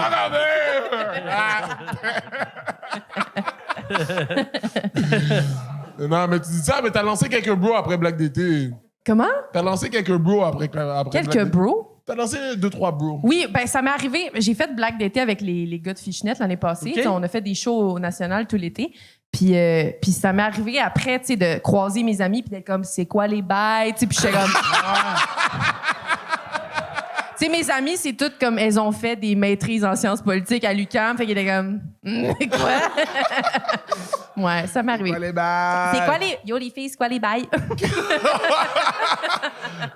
Non, mais tu dis ça, mais t'as lancé quelques bros après Black d'été. Comment? T'as lancé quelques bros après Black Quelques d'été. bros? T'as lancé 2-3 bros. Oui, ben ça m'est arrivé. J'ai fait Black d'été avec les gars de Fishnet l'année passée. OK. T'sais, on a fait des shows au National tout l'été. Puis ça m'est arrivé après, tu sais, de croiser mes amis puis d'être comme, c'est quoi les bails? Tu sais, puis j'étais comme... Tu sais, mes amis, c'est toutes comme, elles ont fait des maîtrises en sciences politiques à l'UQAM. Fait qu'ils étaient comme, quoi? Ouais, ça m'est arrivé. Les bails. C'est quoi les... Yo, les filles, c'est quoi les bails?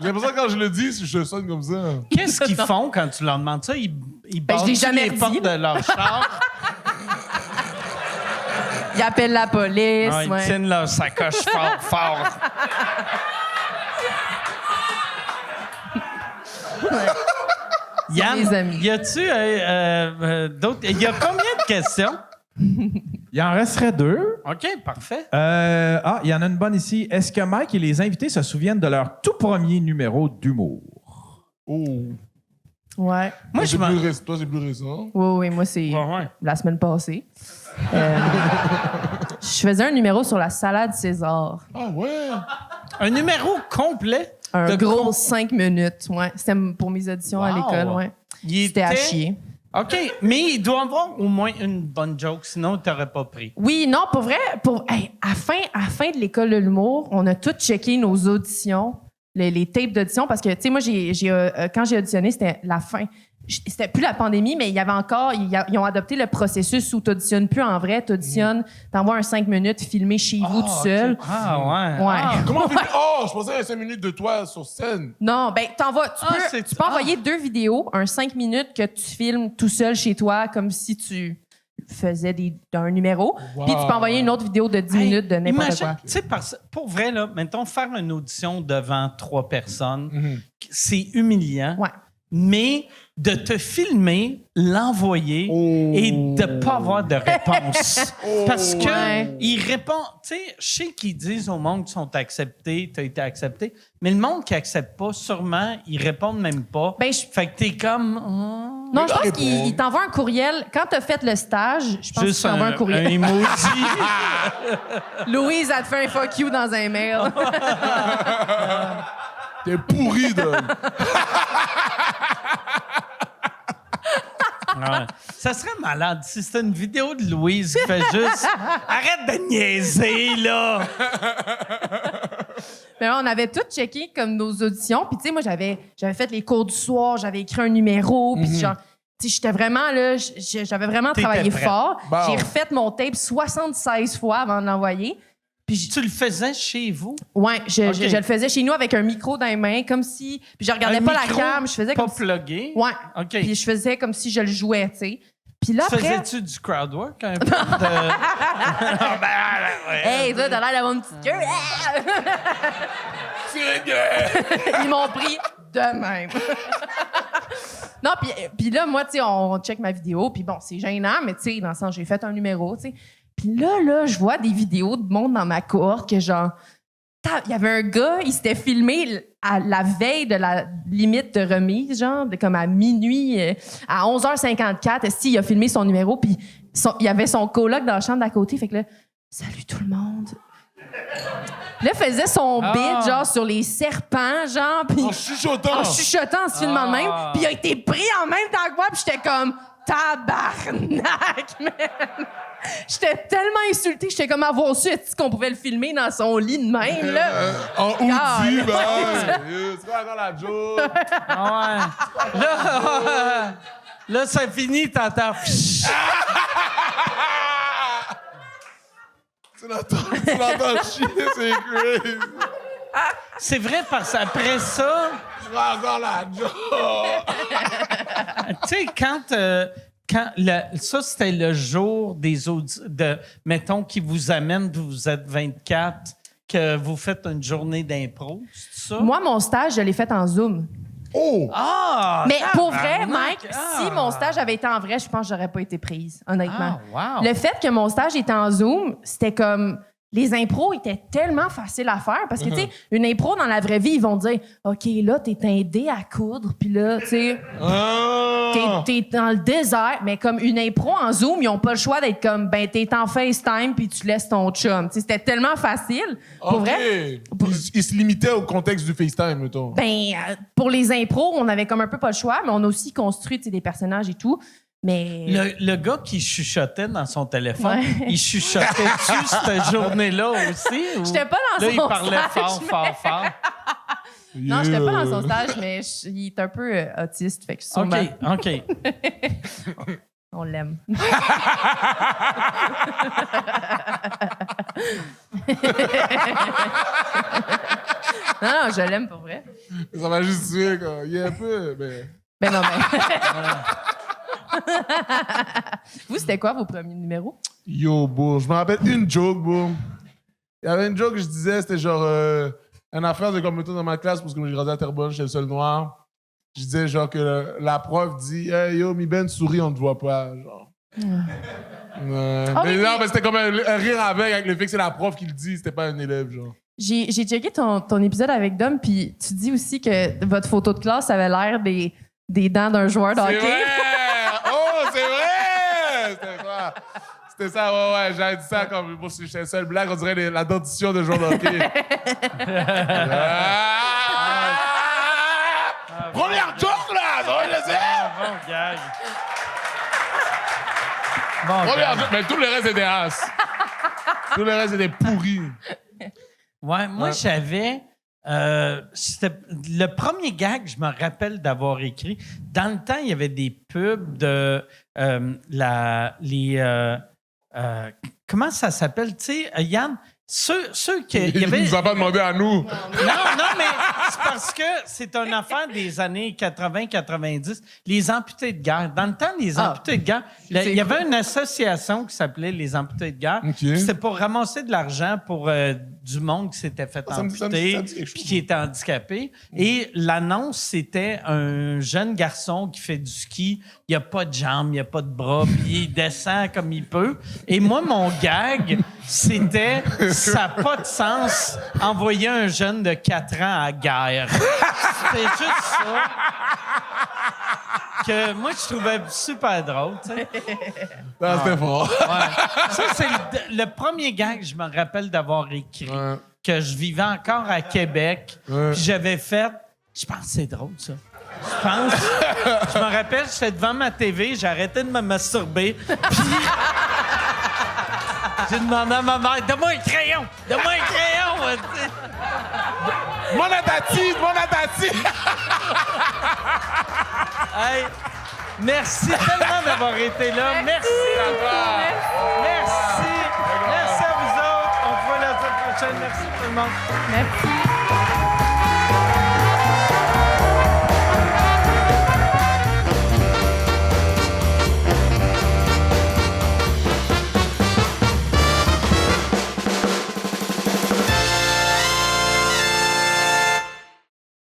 J'ai l'impression que quand je le dis, je sonne comme ça. Qu'est-ce qu'ils font quand tu leur demandes ça? Ils Ben, je l'ai battent jamais les dit. portes de leur char. Ils appellent la police. Ils ouais. tiennent leur sacoche fort, fort. Yann, mes amis. y a-tu d'autres... Il y a combien de questions? Il en resterait 2. OK, parfait. Il y en a une bonne ici. Est-ce que Mike et les invités se souviennent de leur tout premier numéro d'humour? Oh. Ouais. Moi, je m'en... Toi, c'est plus récent. Oui, moi, c'est Ouais. la semaine passée. Je faisais un numéro sur la salade César. Ah ouais? Un numéro complet? Un de gros con- 5 minutes, ouais. C'était pour mes auditions à Wow. l'école, ouais. Il C'était à était- chier. OK, mais il doit avoir au moins une bonne joke, sinon tu n'aurais pas pris. Oui, non, pour vrai, à la fin de l'école de l'humour, on a tous checké nos auditions, les tapes d'audition, parce que, tu sais, moi, quand j'ai auditionné, c'était la fin. C'était plus la pandémie, mais il y avait encore... Ils ont adopté le processus où tu n'auditionnes plus en vrai. Tu auditionnes, t'envoies un 5 minutes filmé chez vous tout seul. Ah, ouais. Ouais. Ah, Comment on fait? Oh, je pensais à 5 minutes de toi sur scène. Non, ben t'envoies. Tu c'est- peux envoyer 2 vidéos, un 5 minutes que tu filmes tout seul chez toi, comme si tu faisais un numéro. Wow. Puis tu peux envoyer une autre vidéo de 10 hey, minutes de n'importe imagine, quoi. tu sais, pour vrai, là, mettons, faire une audition devant 3 personnes, c'est humiliant. Ouais. Mais de te filmer, l'envoyer et de pas avoir de réponse. Parce que Ouais. ils répondent... Tu sais, je sais qu'ils disent au monde qu'ils sont acceptés, t'as été accepté, mais le monde qui accepte pas, sûrement, ils répondent même pas. Ben, Fait que t'es comme... oh, Non, je pense répondre. qu'il t'envoie un courriel. Quand t'as fait le stage, je pense qu'il juste t'envoie un courriel. un emoji. Louise, elle te fait un fuck you dans un mail. T'es pourri, Doug. Ouais. Ça serait malade si c'était une vidéo de Louise qui fait juste arrête de niaiser, là! Mais là, on avait tout checké comme nos auditions. Puis, tu sais, moi, j'avais fait les cours du soir, j'avais écrit un numéro. Puis, genre, tu sais, j'étais vraiment là, j'avais vraiment T'étais travaillé prête. fort. Bon. J'ai refait mon tape 76 fois avant de l'envoyer. Puis, Tu le faisais chez vous? ouais, je Ok. le faisais chez nous avec un micro dans les mains, comme si. Puis, je regardais Un pas micro la cam, je faisais pas comme si. plugué? Ouais. OK. Puis, je faisais comme si je le jouais, tu sais. Puis là, après. Faisais-tu du crowd work un peu? de- Ah, ben, ouais. Hey, toi, t'as l'air d'avoir une petite queue. C'est vrai. Ils m'ont pris de même. Non, puis là, moi, tu sais, on check ma vidéo, puis bon, c'est gênant, mais tu sais, dans le sens, j'ai fait un numéro, tu sais. Puis là, je vois des vidéos de monde dans ma cohorte que genre, il y avait un gars, il s'était filmé à la veille de la limite de remise, genre, comme à minuit, à 11h54, il a filmé son numéro, puis il y avait son coloc dans la chambre d'à côté, fait que là, salut tout le monde. Là, faisait son bit, genre, sur les serpents, genre, puis En chuchotant. en se filmant de même, puis il a été pris en même temps que moi, puis j'étais comme, tabarnak, man! J'étais tellement insultée, j'étais comme avoir su qu'on pouvait le filmer dans son lit de même, là. En outil, Ah, c'est quoi encore la joke? Ah ouais. Là, ça finit, t'entends. Tu l'entends chier, c'est crazy. C'est vrai, parce qu'après ça, Tu vois encore la joke. tu sais, ça, c'était le jour des mettons, qui vous amène, vous êtes 24, que vous faites une journée d'impro, c'est ça? Moi, mon stage, je l'ai fait en Zoom. Oh! Ah! Mais pour vrai, tabarnak! Mike, si mon stage avait été en vrai, je pense que j'aurais pas été prise, honnêtement. Ah, wow! Le fait que mon stage était en Zoom, c'était comme... Les impros étaient tellement faciles à faire parce que, tu sais, une impro dans la vraie vie, ils vont dire « OK, là, t'es un dé à coudre, puis là, tu sais, t'es dans le désert. » Mais comme une impro en Zoom, ils ont pas le choix d'être comme « Ben, t'es en FaceTime, puis tu laisses ton chum. » Tu sais, c'était tellement facile. Pour vrai, Il se limitait au contexte du FaceTime, mettons. ben, pour les impros, on avait comme un peu pas le choix, mais on a aussi construit, tu sais, des personnages et tout. Mais... Le gars qui chuchotait dans son téléphone, Ouais. il chuchotait-tu cette journée-là aussi? Ou... J'étais pas dans Là, son il parlait stage, fort. Non, j'étais pas dans son stage, mais il est un peu autiste, fait que sûrement, OK. on l'aime. Non, je l'aime pour vrai. Ça m'a juste tué, quoi. Il est un peu... Ben non, mais... Vous, c'était quoi vos premiers numéros? Yo, bro, je me rappelle une joke, bro. Il y avait une joke que je disais, c'était genre une affaire de comme dans ma classe, parce que j'ai grandi à Terrebonne, j'étais le seul noir. Je disais genre que la prof dit hey, yo, mi Ben, souris, on te voit pas. Genre. Ouais. Oh, mais mais non, mais c'était comme un rire avec le fait que c'est la prof qui le dit, c'était pas un élève, genre. J'ai checké ton épisode avec Dom, puis tu dis aussi que votre photo de classe avait l'air des dents d'un joueur de C'est hockey. vrai! Oh, c'est vrai! C'était ça. C'était ça, ouais, j'avais dit ça comme bon, j'étais le seul blague, on dirait la dentition de joueur de hockey. Première joke, là! Ça va le dire! Bon gag. Bon Première gag. joke, mais tout le reste était as. Tout le reste était pourri. Ouais, moi, j'avais... c'était le premier gag, je me rappelle d'avoir écrit. Dans le temps, il y avait des pubs de comment ça s'appelle? Tu sais, Yann, ceux qui... Il y avait... Il nous a pas demandé à nous. Non, mais c'est parce que c'est une affaire des années 80-90. Les amputés de guerre. Dans le temps, les amputés de guerre, il y avait une association qui s'appelait les amputés de guerre. OK. C'était pour ramasser de l'argent pour du monde qui s'était fait Ça me dit amputer quelque chose. puis qui était handicapé. Et l'annonce, c'était un jeune garçon qui fait du ski. Il n'a pas de jambes, il n'a pas de bras, puis il descend comme il peut. Et moi, mon gag, c'était... Ça n'a pas de sens envoyer un jeune de 4 ans à la guerre. C'était juste ça que moi, je trouvais super drôle. Tu sais. Non, c'était fort. Ouais. Ça, c'est le premier gag que je me rappelle d'avoir écrit. Ouais. Que je vivais encore à Québec. Ouais. Puis j'avais fait... Je pense que c'est drôle, ça. Je me rappelle, j'étais devant ma TV, j'ai arrêté de me masturber. Puis... J'ai demandé à ma mère, donne-moi un crayon! Donne-moi un crayon! Tu sais. Mon atati! Hey, merci tellement d'avoir été là. Merci. Merci. Merci à vous autres. On se voit la semaine prochaine. Merci tout le monde. Merci.